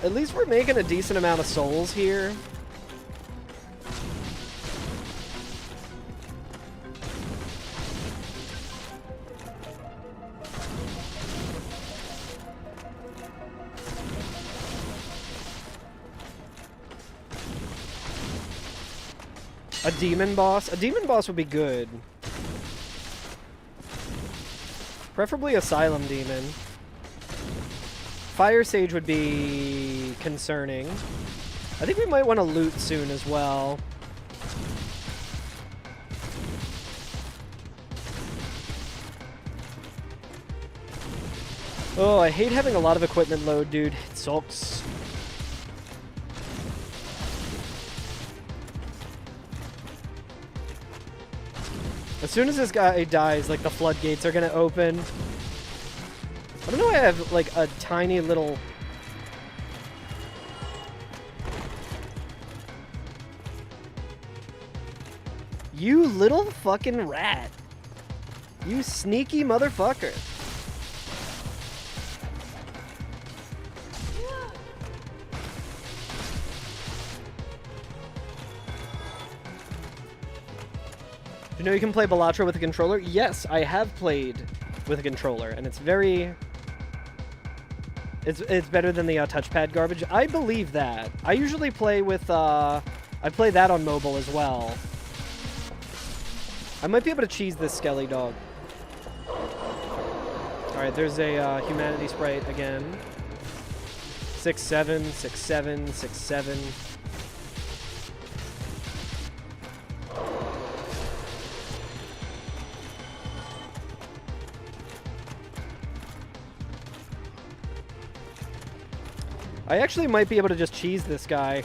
At least we're making a decent amount of souls here. A demon boss? A demon boss would be good. Preferably Asylum Demon. Fire Sage would be concerning. I think we might want to loot soon as well. Oh, I hate having a lot of equipment load, dude. It sucks. As soon as this guy dies, like, the floodgates are gonna open. I don't know why I have, like, a tiny little... You little fucking rat. You sneaky motherfucker. You know you can play Balatro with a controller? Yes, I have played with a controller, and it's very... It's better than the touchpad garbage. I believe that. I usually play with... I play that on mobile as well. I might be able to cheese this skelly dog. Alright, there's a humanity sprite again. 6-7, 6-7, 6-7. I actually might be able to just cheese this guy.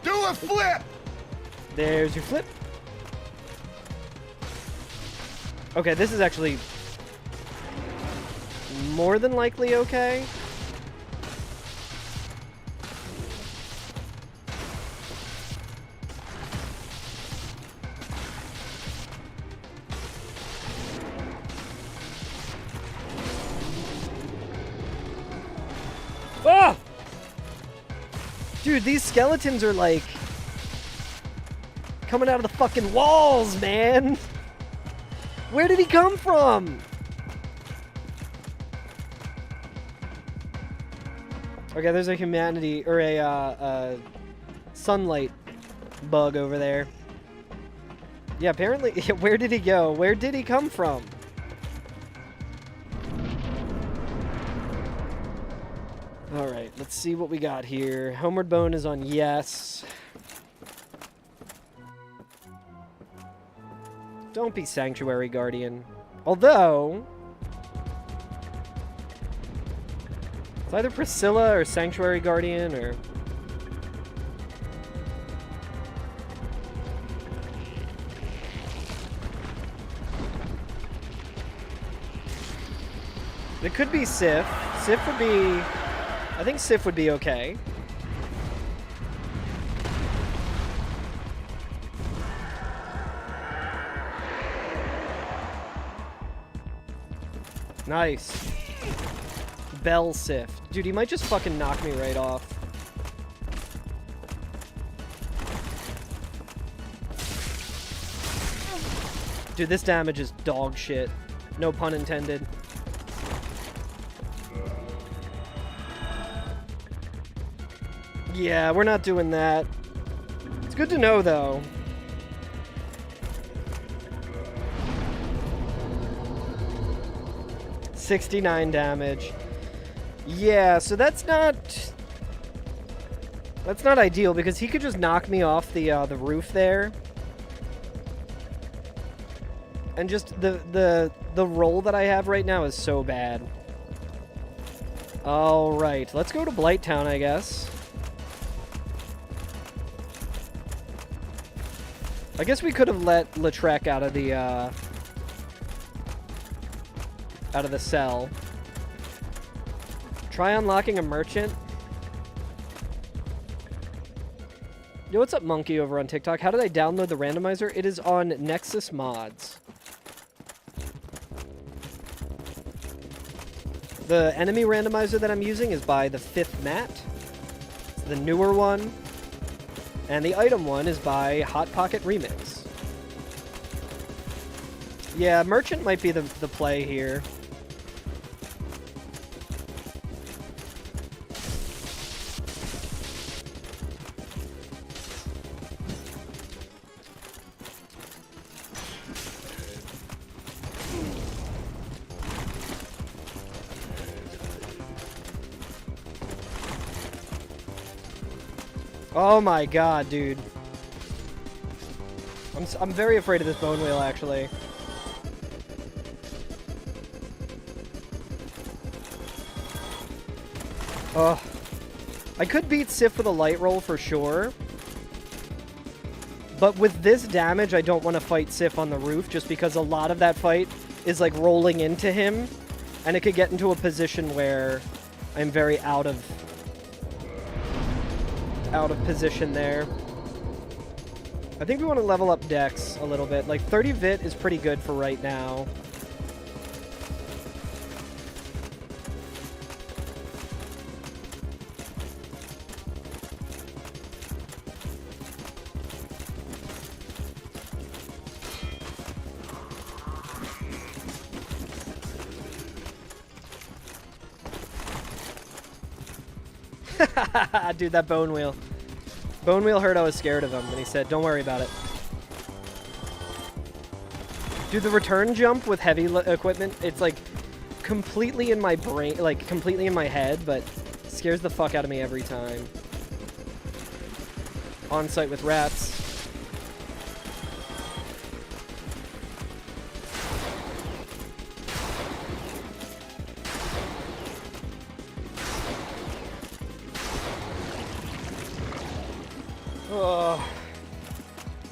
Do a flip! There's your flip. Okay, this is actually more than likely okay. Ah! Dude, these skeletons are like coming out of the fucking walls, man. Where did he come from? Okay, there's a humanity or a sunlight bug over there. Yeah, apparently. Where did he go? Where did he come from? All right, let's see what we got here. Homeward Bone is on yes. Don't be Sanctuary Guardian. Although, it's either Priscilla or Sanctuary Guardian or... It could be Sif. Sif would be... I think Sif would be okay. Nice. Bell Sif. Dude, he might just fucking knock me right off. Dude, this damage is dog shit. No pun intended. Yeah, we're not doing that. It's good to know, though. $69 damage. Yeah, so that's not ideal because he could just knock me off the roof there. And just the roll that I have right now is so bad. All right, let's go to Blighttown, I guess. I guess we could have let Lautrec out of the cell. Try unlocking a merchant. Yo, what's up, Monkey, over on TikTok? How did I download the randomizer? It is on Nexus Mods. The enemy randomizer that I'm using is by the 5th Mat. It's the newer one. And the item one is by Hot Pocket Remix. Yeah, Merchant might be the play here. Oh my god, dude. I'm very afraid of this bone wheel, actually. Ugh. I could beat Sif with a light roll for sure. But with this damage, I don't want to fight Sif on the roof, just because a lot of that fight is like rolling into him. And it could get into a position where I'm very out of position there. I think we want to level up Dex a little bit. Like 30 Vit is pretty good for right now. Dude, that bone wheel. Bone wheel heard I was scared of him, and he said, don't worry about it. Dude, the return jump with heavy equipment, it's like completely in my brain, like completely in my head, but scares the fuck out of me every time. On site with rats.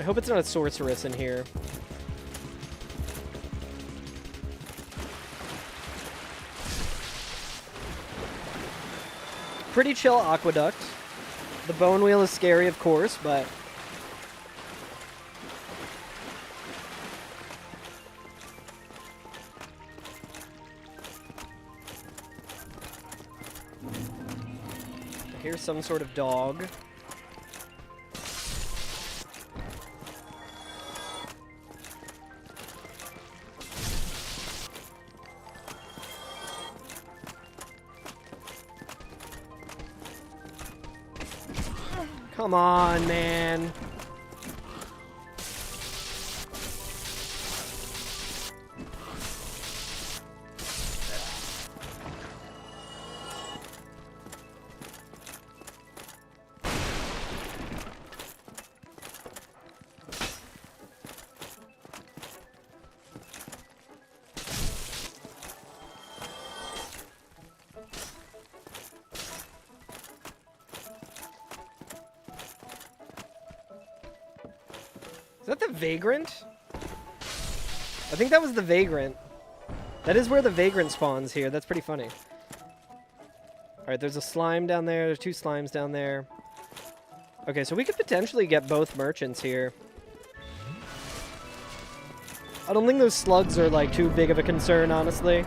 I hope it's not a sorceress in here. Pretty chill aqueduct. The bone wheel is scary, of course, but... Here's some sort of dog. Come on, man. Is that the Vagrant? I think that was the Vagrant. That is where the Vagrant spawns here. That's pretty funny. Alright, there's a slime down there. There's 2 slimes down there. Okay, so we could potentially get both merchants here. I don't think those slugs are, like, too big of a concern, honestly.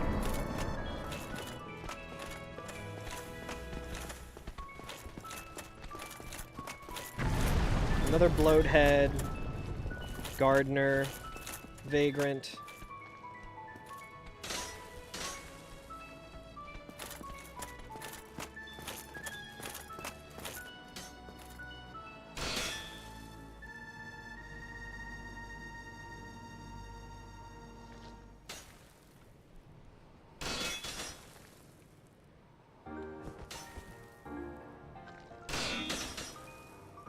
Another bloathead. Gardener, Vagrant.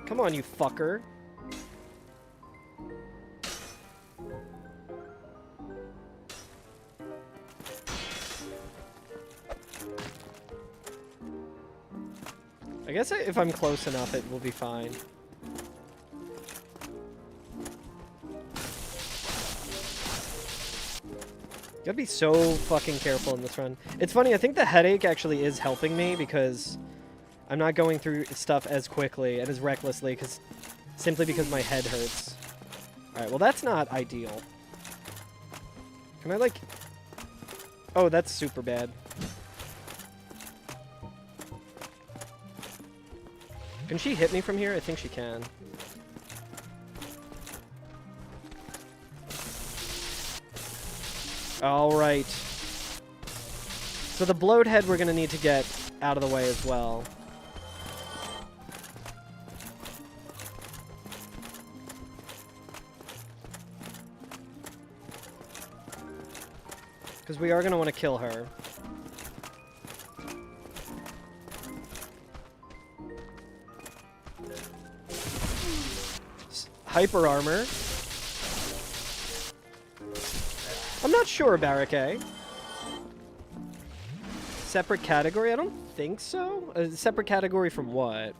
Come on, you fucker. I guess if I'm close enough, it will be fine. You gotta be so fucking careful in this run. It's funny, I think the headache actually is helping me because I'm not going through stuff as quickly and as recklessly simply because my head hurts. Alright, well that's not ideal. Can I like... Oh, that's super bad. Can she hit me from here? I think she can. Alright. So the bloathead we're gonna need to get out of the way as well. Because we are gonna want to kill her. Hyper armor. I'm not sure, Barricade. Separate category? I don't think so. A separate category from what?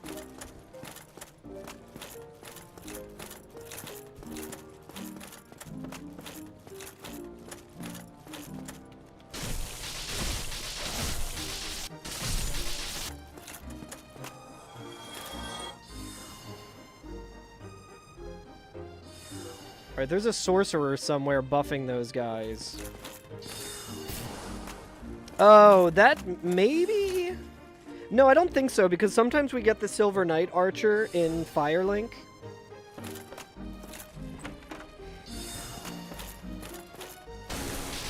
Alright, there's a sorcerer somewhere buffing those guys. Oh, that maybe? No, I don't think so, because sometimes we get the Silver Knight Archer in Firelink.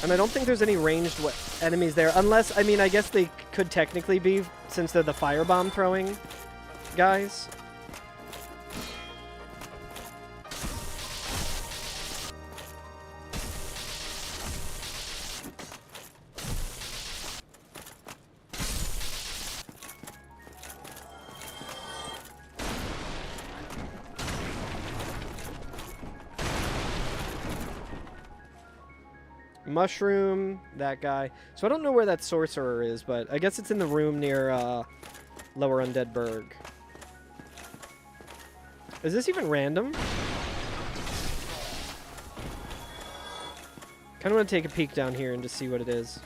And I don't think there's any ranged enemies there, unless, I mean, I guess they could technically be, since they're the firebomb throwing guys. Mushroom, that guy. So I don't know where that sorcerer is, but I guess it's in the room near Lower Undead Berg. Is this even random? Kind of want to take a peek down here and just see what it is.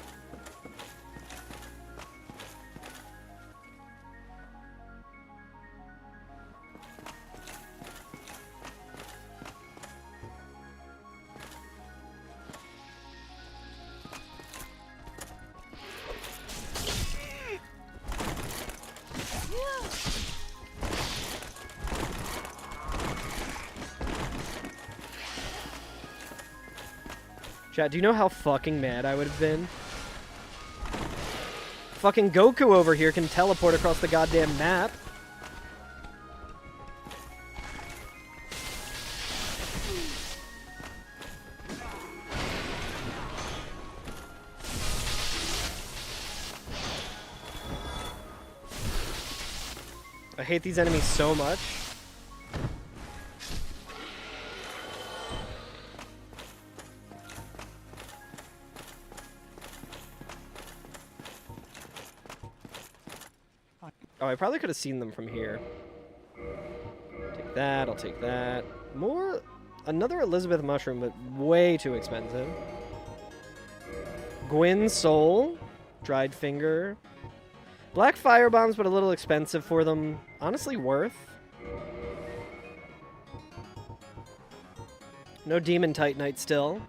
Chat, do you know how fucking mad I would have been? Fucking Goku over here can teleport across the goddamn map. I hate these enemies so much. Oh, I probably could have seen them from here. Take that, I'll take that. More... Another Elizabeth mushroom, but way too expensive. Gwyn's soul. Dried finger. Black fire bombs, but a little expensive for them. Honestly, worth. No demon titanite still.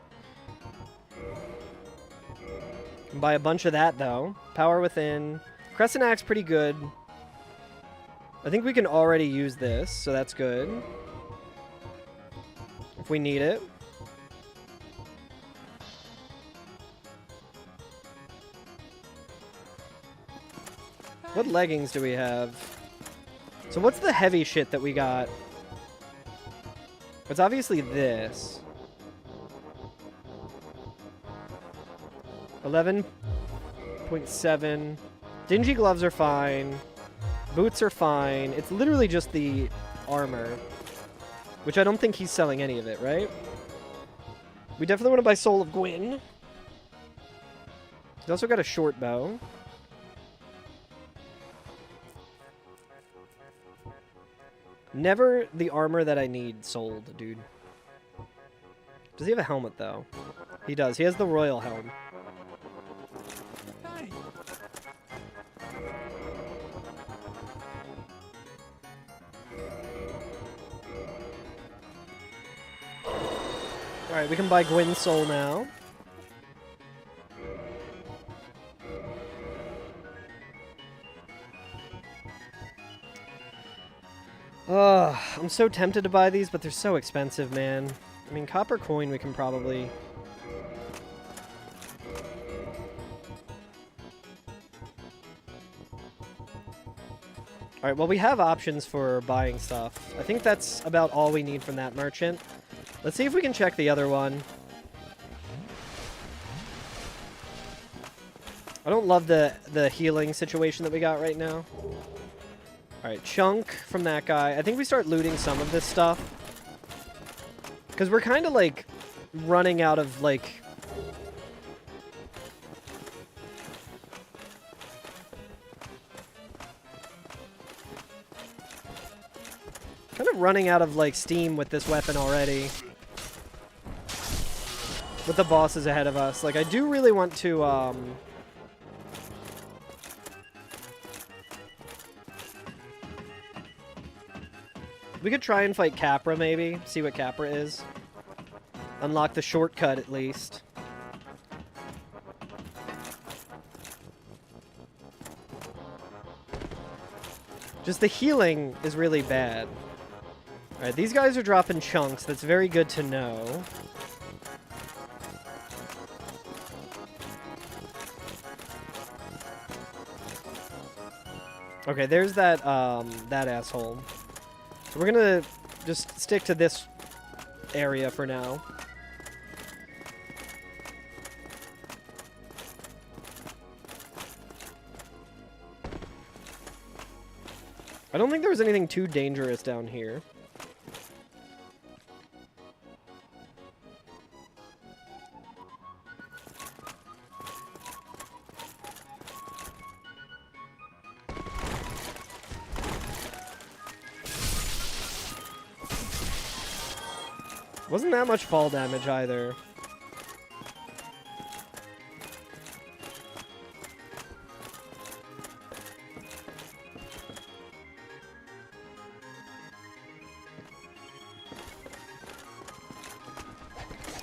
Can buy a bunch of that, though. Power within. Crescent axe, pretty good. I think we can already use this, so that's good. If we need it. What leggings do we have? So what's the heavy shit that we got? It's obviously this. 11.7. Dingy gloves are fine. Boots are fine. It's literally just the armor. Which I don't think he's selling any of it, right? We definitely want to buy Soul of Gwyn. He's also got a short bow. Never the armor that I need sold, dude. Does he have a helmet, though? He does. He has the royal helm. Alright, we can buy Gwyn's soul now. I'm so tempted to buy these, but they're so expensive, man. I mean, copper coin we can probably... Alright, well, we have options for buying stuff. I think that's about all we need from that merchant. Let's see if we can check the other one. I don't love the healing situation that we got right now. Alright, chunk from that guy. I think we start looting some of this stuff. Because we're kind of, like, running out of, like... Kind of running out of, like, steam with this weapon already. With the bosses ahead of us. Like, I do really want to, We could try and fight Capra, maybe. See what Capra is. Unlock the shortcut, at least. Just the healing is really bad. Alright, these guys are dropping chunks. That's very good to know. Okay, there's that, that asshole. So we're gonna just stick to this area for now. I don't think there was anything too dangerous down here. Wasn't that much fall damage either.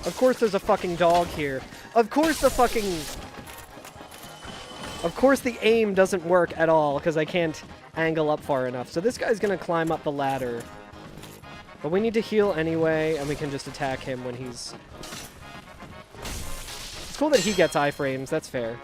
Of course there's a fucking dog here. Of course the fucking... Of course the aim doesn't work at all because I can't angle up far enough. So this guy's gonna climb up the ladder. But we need to heal anyway, and we can just attack him when he's... It's cool that he gets iframes. That's fair.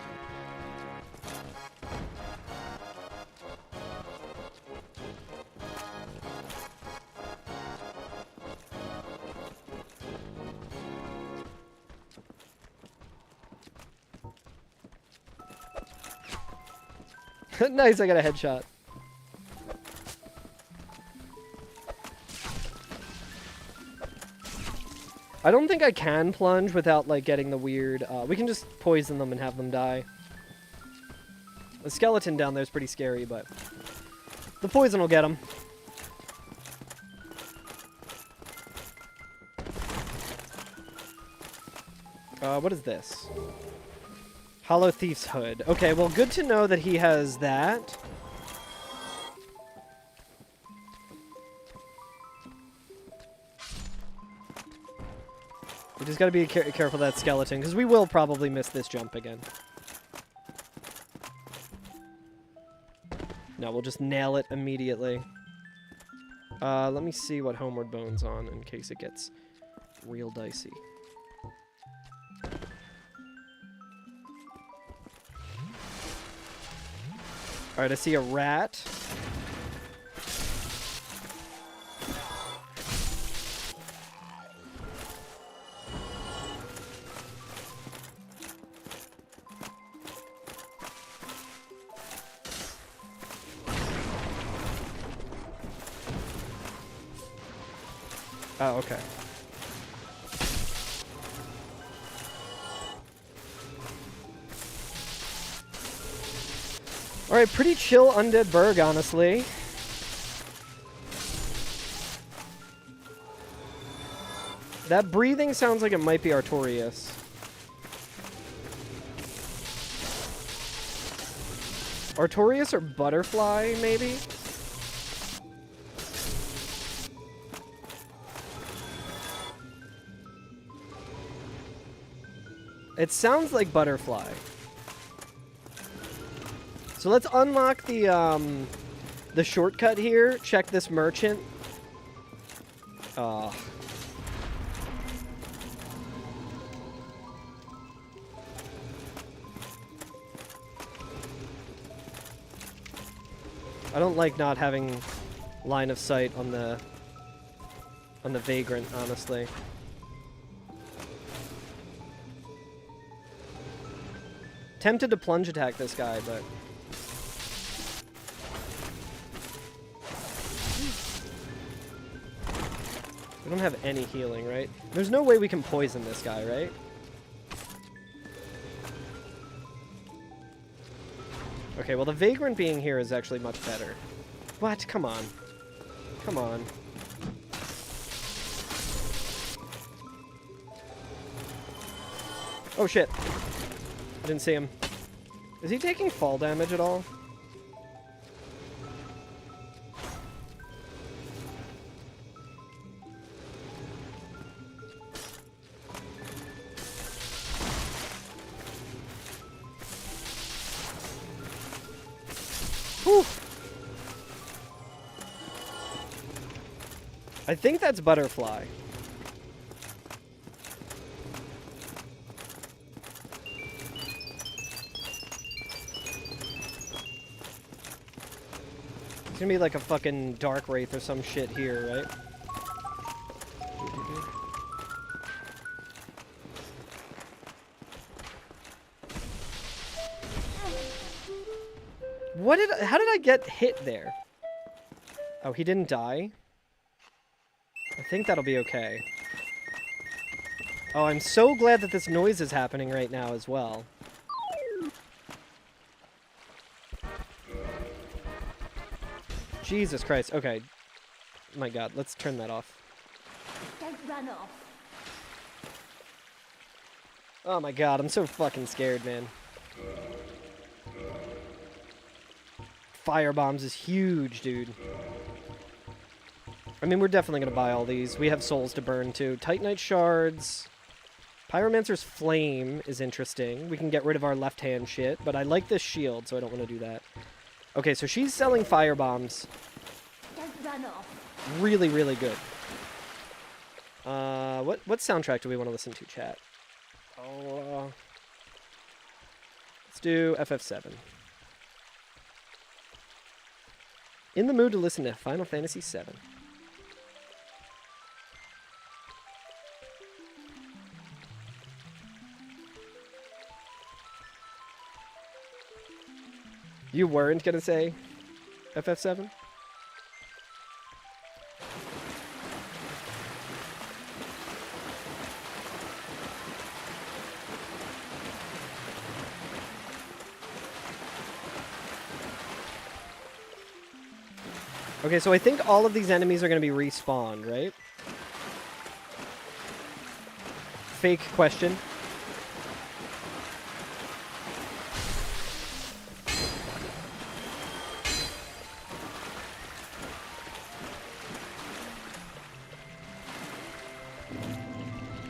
Nice, I got a headshot. I don't think I can plunge without, like, getting the weird... we can just poison them and have them die. The skeleton down there is pretty scary, but... the poison will get them. What is this? Hollow Thief's Hood. Okay, well, good to know that he has that. We just gotta be careful of that skeleton, because we will probably miss this jump again. No, we'll just nail it immediately. Let me see what Homeward Bone's on, in case it gets real dicey. Alright, I see a rat. Oh, okay. Alright, pretty chill Undead Berg, honestly. That breathing sounds like it might be Artorias. Artorias or Butterfly, maybe? It sounds like Butterfly. So let's unlock the shortcut here. Check this merchant. I don't like not having line of sight on the vagrant, honestly. Tempted to plunge attack this guy, but we don't have any healing, right? There's no way we can poison this guy, right? Okay, well, the vagrant being here is actually much better. What? Come on. Come on. Oh, shit. I didn't see him. Is he taking fall damage at all? Whew. I think that's Butterfly. It's gonna be like a fucking Dark Wraith or some shit here, right? How did I get hit there? Oh, he didn't die? I think that'll be okay. Oh, I'm so glad that this noise is happening right now as well. Jesus Christ. Okay. My God, let's turn that off. Don't run off. Oh my God, I'm so fucking scared, man. Fire bombs is huge, dude. I mean, we're definitely gonna buy all these. We have souls to burn, too. Titanite shards. Pyromancer's flame is interesting. We can get rid of our left-hand shit, but I like this shield, so I don't want to do that. Okay, so she's selling fire bombs. Don't run off. Really, really good. What soundtrack do we want to listen to, chat? Oh, do FF7. In the mood to listen to Final Fantasy VII. You weren't gonna say FF7? Okay, so I think all of these enemies are going to be respawned, right? Fake question.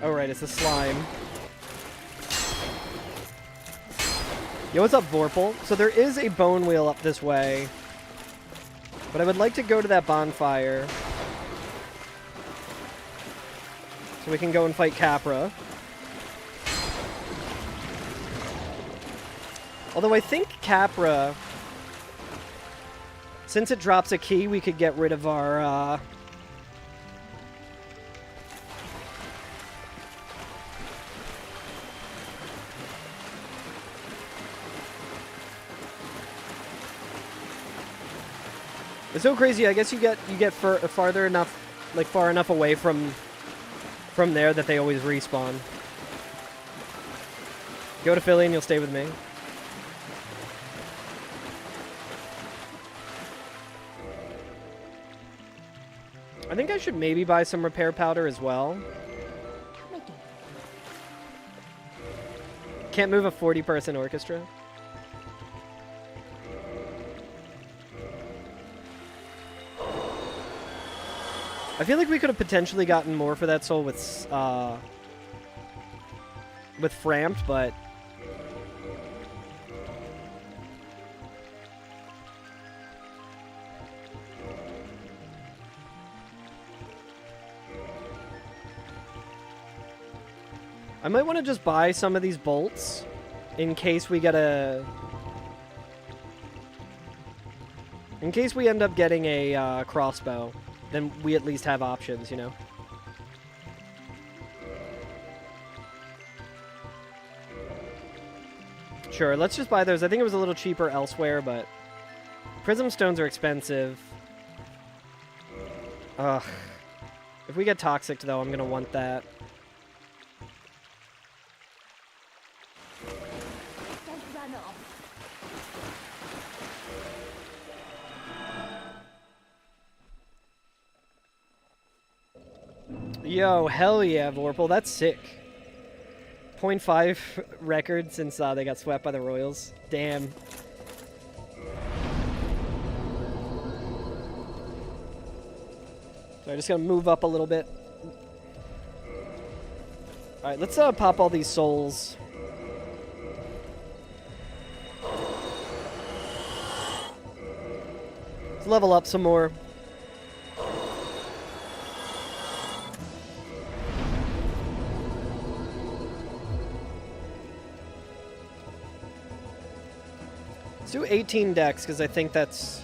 Oh, right, it's a slime. Yo, what's up, Vorpal? So there is a bone wheel up this way. But I would like to go to that bonfire. So we can go and fight Capra. Although I think Capra, since it drops a key, we could get rid of our, It's so crazy. I guess you get farther enough, like far enough away from there that they always respawn. Go to Philly and you'll stay with me. I think I should maybe buy some repair powder as well. Can't move a 40-person orchestra. I feel like we could have potentially gotten more for that soul with Framped, but I might want to just buy some of these bolts in case we get a... In case we end up getting a crossbow. Then we at least have options, you know? Sure, let's just buy those. I think it was a little cheaper elsewhere, but... Prism stones are expensive. Ugh. If we get toxic, though, I'm gonna want that. Don't run off. Yo, hell yeah, Vorpal. That's sick. 0.5 record since they got swept by the Royals. Damn. So I just gotta move up a little bit. Alright, let's pop all these souls. Let's level up some more. Let's do 18 decks, because I think that's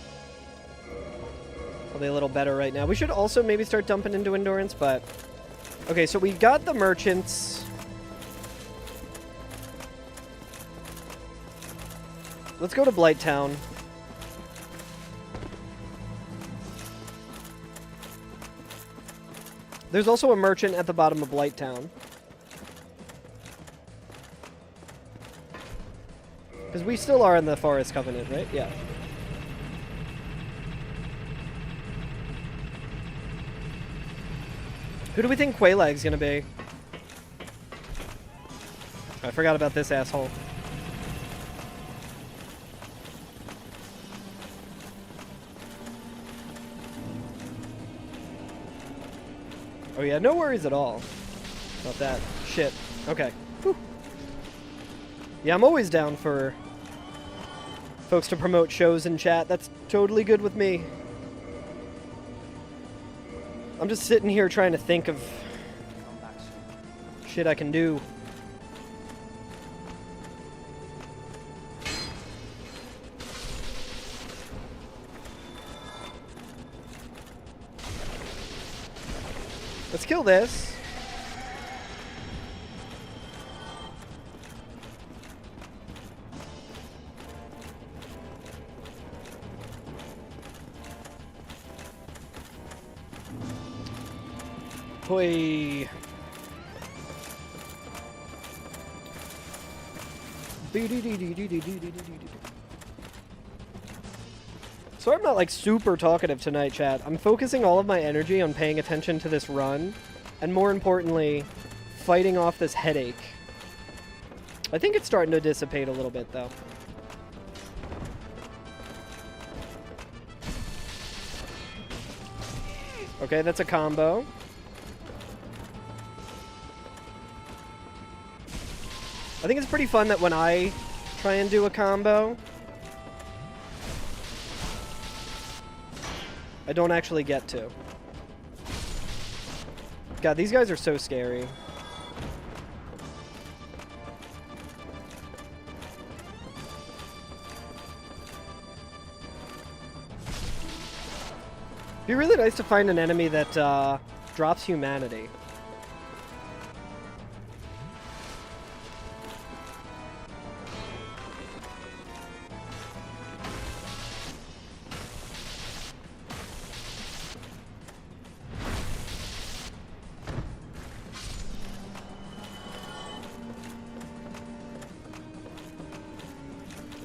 probably a little better right now. We should also maybe start dumping into Endurance, but... Okay, so we got the merchants. Let's go to Blighttown. There's also a merchant at the bottom of Blighttown. Because we still are in the Forest Covenant, right? Yeah. Who do we think Quaylag's gonna be? I forgot about this asshole. Oh yeah, no worries at all about that. Shit. Okay. Whew. Yeah, I'm always down for folks to promote shows in chat. That's totally good with me. I'm just sitting here trying to think of shit I can do. Let's kill this. Hoi. So I'm not like super talkative tonight, chat. I'm focusing all of my energy on paying attention to this run, and more importantly, fighting off this headache. I think it's starting to dissipate a little bit, though. Okay, that's a combo. I think it's pretty fun that when I try and do a combo, I don't actually get to. God, these guys are so scary. It'd be really nice to find an enemy that drops humanity.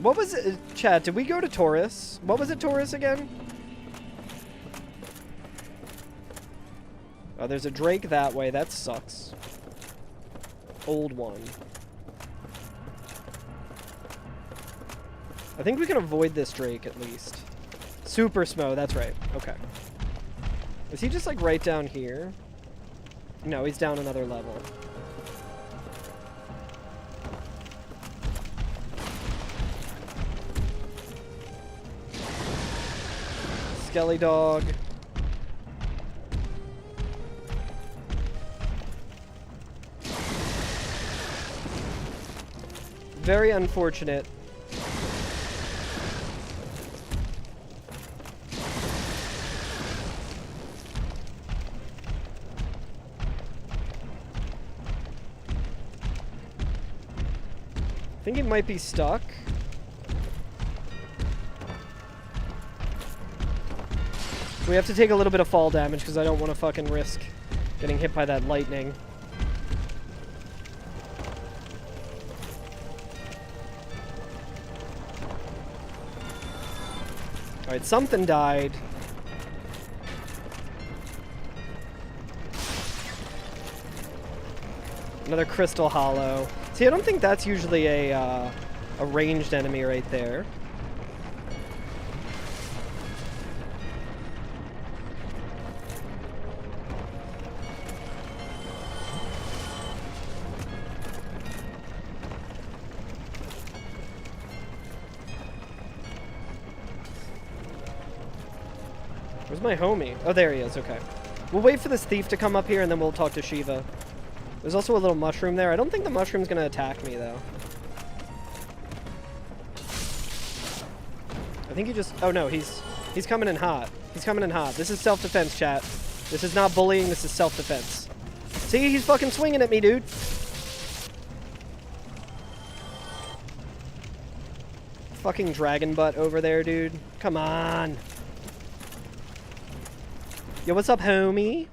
What was it, Chad? Did we go to Taurus? What was it, Taurus again? Oh, there's a Drake that way. That sucks. Old one. I think we can avoid this Drake at least. Super Smo, that's right. Okay. Is he just like right down here? No, he's down another level. Skelly dog. Very unfortunate. I think he might be stuck. We have to take a little bit of fall damage because I don't want to fucking risk getting hit by that lightning. Alright, something died. Another crystal hollow. See, I don't think that's usually a ranged enemy right there. Where's my homie? Oh, there he is. Okay. We'll wait for this thief to come up here, and then we'll talk to Shiva. There's also a little mushroom there. I don't think the mushroom's gonna attack me, though. I think he just... Oh, no. He's coming in hot. He's coming in hot. This is self-defense, chat. This is not bullying. This is self-defense. See? He's fucking swinging at me, dude. Fucking dragon butt over there, dude. Come on. Yo, what's up, homie?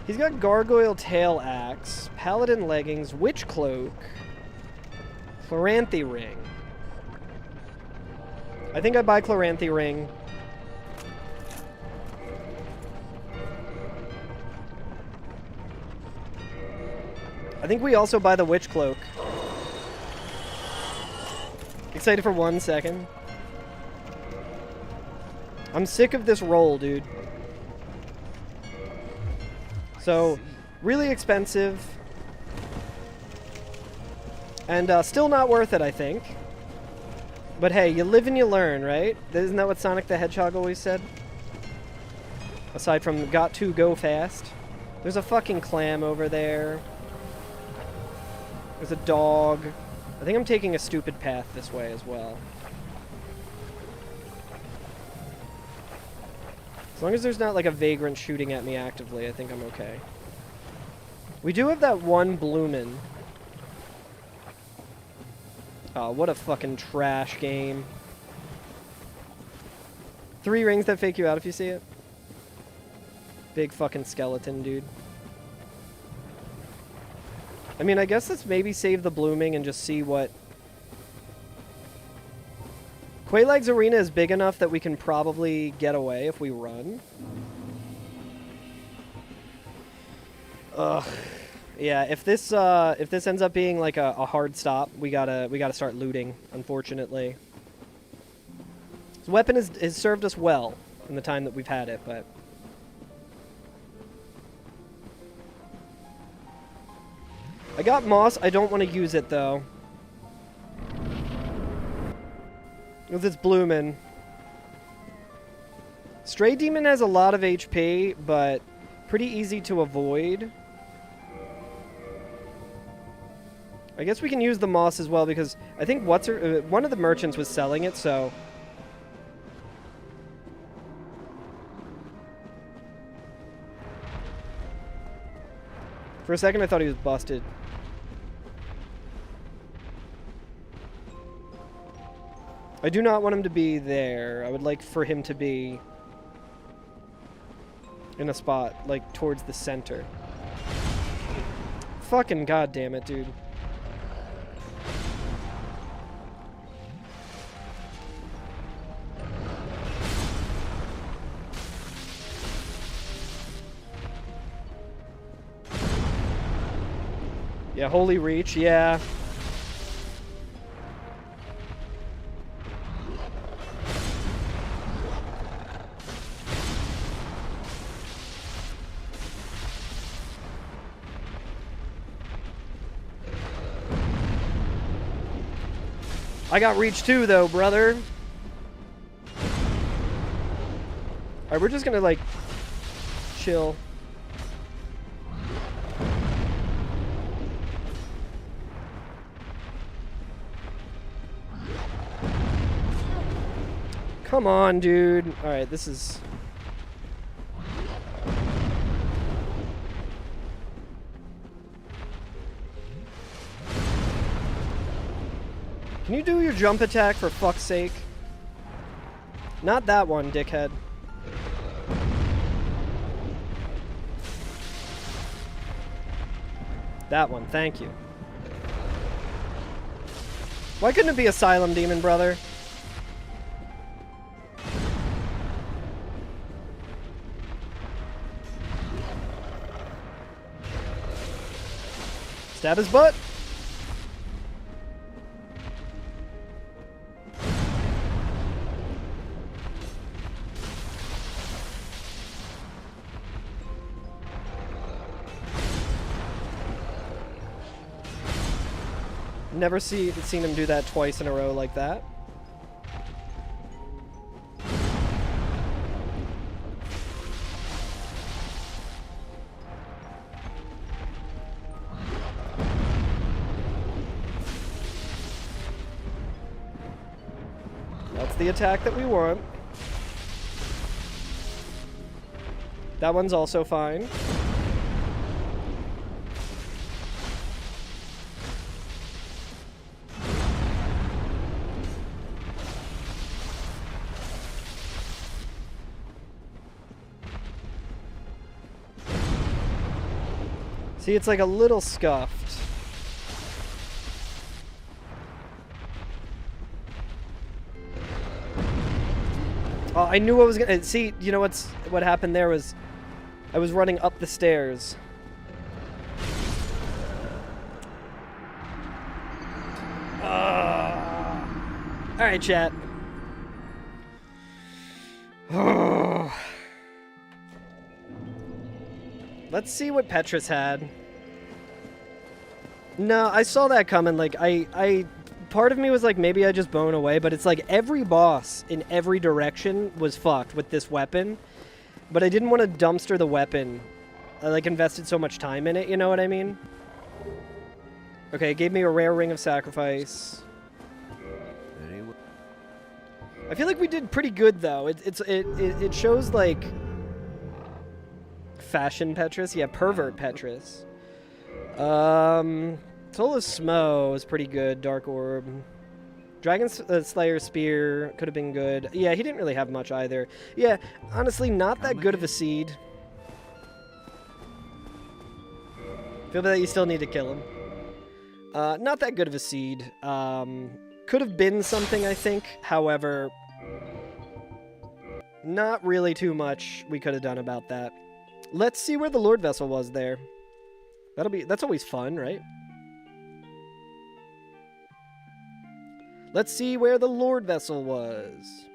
He's got gargoyle tail axe, paladin leggings, witch cloak, chloranthy ring. I think I buy chloranthy ring. I think we also buy the witch cloak. Excited for 1 second. I'm sick of this roll, dude. So, really expensive. And still not worth it, I think. But hey, you live and you learn, right? Isn't that what Sonic the Hedgehog always said? Aside from got to go fast. There's a fucking clam over there. There's a dog. I think I'm taking a stupid path this way as well. As long as there's not like a vagrant shooting at me actively, I think I'm okay. We do have that one bloomin'. Oh, what a fucking trash game. 3 rings that fake you out if you see it. Big fucking skeleton, dude. I mean, I guess let's maybe save the blooming and just see what... Quaylag's arena is big enough that we can probably get away if we run. Ugh. Yeah, if this ends up being like a hard stop, we gotta start looting, unfortunately. This weapon has served us well in the time that we've had it, but... I got moss, I don't want to use it though. Because it's bloomin'. Stray Demon has a lot of HP, but pretty easy to avoid. I guess we can use the moss as well because I think one of the merchants was selling it, so... For a second I thought he was busted. I do not want him to be there. I would like for him to be in a spot, like, towards the center. Fucking goddamn it, dude. Yeah, Holy Reach, yeah. I got reach too, though, brother. Alright, we're just gonna, like, chill. Come on, dude. Alright, this is... Can you do your jump attack for fuck's sake? Not that one, dickhead. That one, thank you. Why couldn't it be Asylum Demon, brother? Stab his butt. Never seen him do that twice in a row like that. That's the attack that we want. That one's also fine. See, it's like a little scuffed. Oh, I knew I was gonna... See, you know what happened there was... I was running up the stairs. Alright, chat. Let's see what Petrus had. No, I saw that coming. Like, part of me was like, maybe I just bone away, but it's like every boss in every direction was fucked with this weapon. But I didn't want to dumpster the weapon. I, like, invested so much time in it, you know what I mean? Okay, it gave me a rare Ring of Sacrifice. I feel like we did pretty good, though. It shows, like, Fashion Petrus? Yeah, Pervert Petrus. Soul of Smo is pretty good. Dark Orb. Dragon Slayer Spear could have been good. Yeah, he didn't really have much either. Yeah, honestly, not that good of a seed. Feel that you still need to kill him. Not that good of a seed. Could have been something, I think. However, not really too much we could have done about that. Let's see where the Lord Vessel was there. That's always fun, right? Let's see where the Lord Vessel was.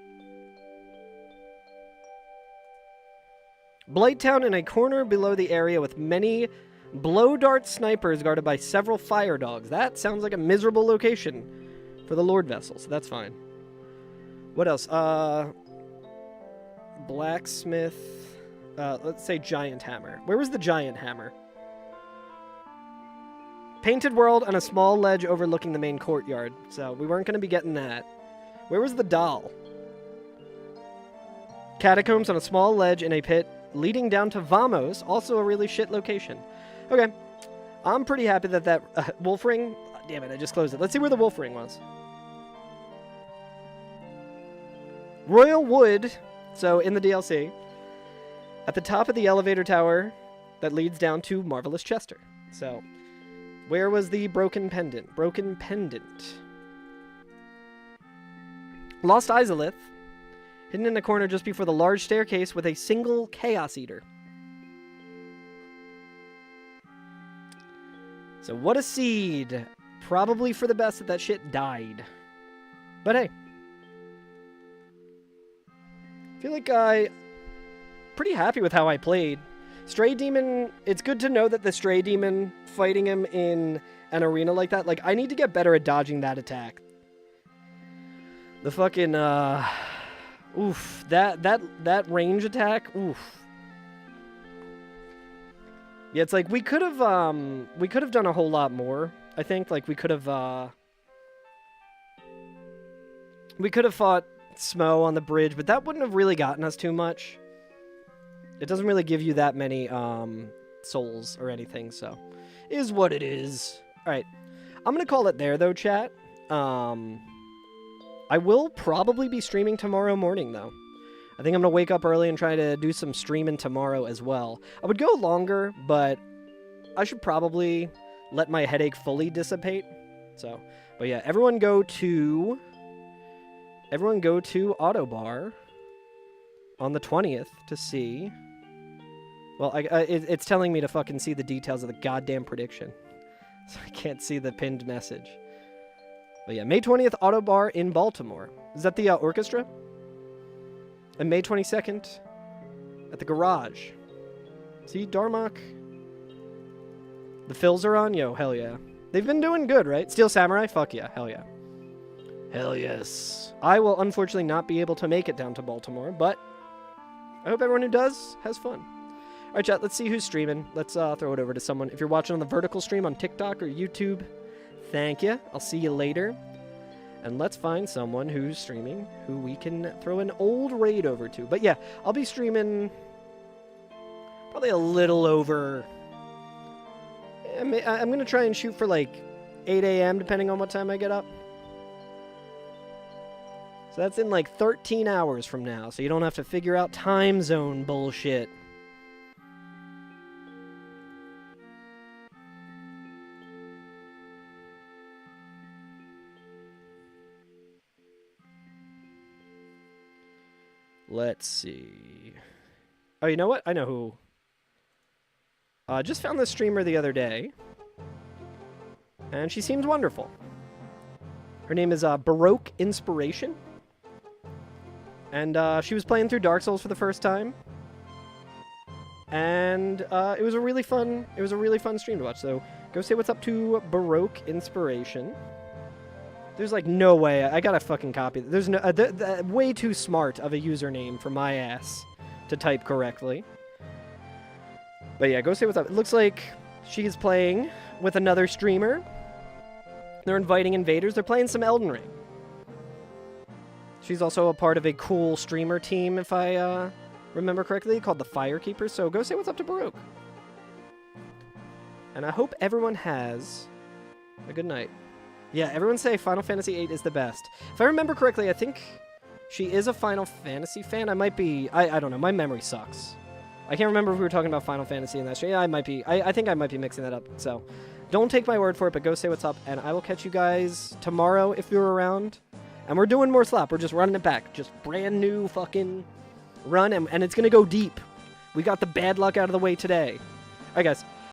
Blighttown in a corner below the area with many blow dart snipers guarded by several fire dogs. That sounds like a miserable location for the Lord Vessel, so that's fine. What else? Blacksmith. Let's say Giant Hammer. Where was the Giant Hammer? Painted world on a small ledge overlooking the main courtyard. So we weren't going to be getting that. Where was the doll? Catacombs on a small ledge in a pit leading down to Vamos. Also a really shit location. Okay. I'm pretty happy that wolf ring... Damn it, I just closed it. Let's see where the wolf ring was. Royal Wood. So in the DLC. At the top of the elevator tower that leads down to Marvelous Chester. So... where was the broken pendant? Broken pendant. Lost Izalith. Hidden in a corner just before the large staircase with a single Chaos Eater. So what a seed. Probably for the best that shit died. But hey. I feel like pretty happy with how I played. Stray Demon, it's good to know that the Stray Demon, fighting him in an arena like that, like, I need to get better at dodging that attack. The fucking, oof, that range attack, oof. Yeah, it's like, we could have done a whole lot more, I think, like, we could have fought Smo on the bridge, but that wouldn't have really gotten us too much. It doesn't really give you that many souls or anything, so is what it is. All right, I'm gonna call it there though, chat. I will probably be streaming tomorrow morning though. I think I'm gonna wake up early and try to do some streaming tomorrow as well. I would go longer, but I should probably let my headache fully dissipate. So, but yeah, everyone go to Autobar on the 20th to see. Well, it's telling me to fucking see the details of the goddamn prediction. So I can't see the pinned message. But yeah, May 20th, Autobar in Baltimore. Is that the orchestra? And May 22nd, at the Garage. See, Darmok? The fills are on? Yo, hell yeah. They've been doing good, right? Steel Samurai? Fuck yeah, hell yeah. Hell yes. I will unfortunately not be able to make it down to Baltimore, but I hope everyone who does has fun. All right, chat, let's see who's streaming. Let's throw it over to someone. If you're watching on the vertical stream on TikTok or YouTube, thank you. I'll see you later. And let's find someone who's streaming who we can throw an old raid over to. But yeah, I'll be streaming probably a little over... I'm going to try and shoot for like 8 a.m. depending on what time I get up. So that's in like 13 hours from now, so you don't have to figure out time zone bullshit. Let's see. Oh, you know what? I know who. Just found this streamer the other day. And she seems wonderful. Her name is Baroque Inspiration. And she was playing through Dark Souls for the first time. And it was a really fun stream to watch. So go say what's up to Baroque Inspiration. There's like no way. I gotta fucking copy. There's no way too smart of a username for my ass to type correctly. But yeah, go say what's up. It looks like she's playing with another streamer. They're inviting invaders. They're playing some Elden Ring. She's also a part of a cool streamer team, if I remember correctly, called the Firekeeper. So go say what's up to Baruch. And I hope everyone has a good night. Yeah, everyone say Final Fantasy VIII is the best. If I remember correctly, I think she is a Final Fantasy fan. I might be... I don't know. My memory sucks. I can't remember if we were talking about Final Fantasy in that show. Yeah, I might be. I think I might be mixing that up. So don't take my word for it, but go say what's up. And I will catch you guys tomorrow if you're around. And we're doing more Slop. We're just running it back. Just brand new fucking run. And it's going to go deep. We got the bad luck out of the way today. All right, guys.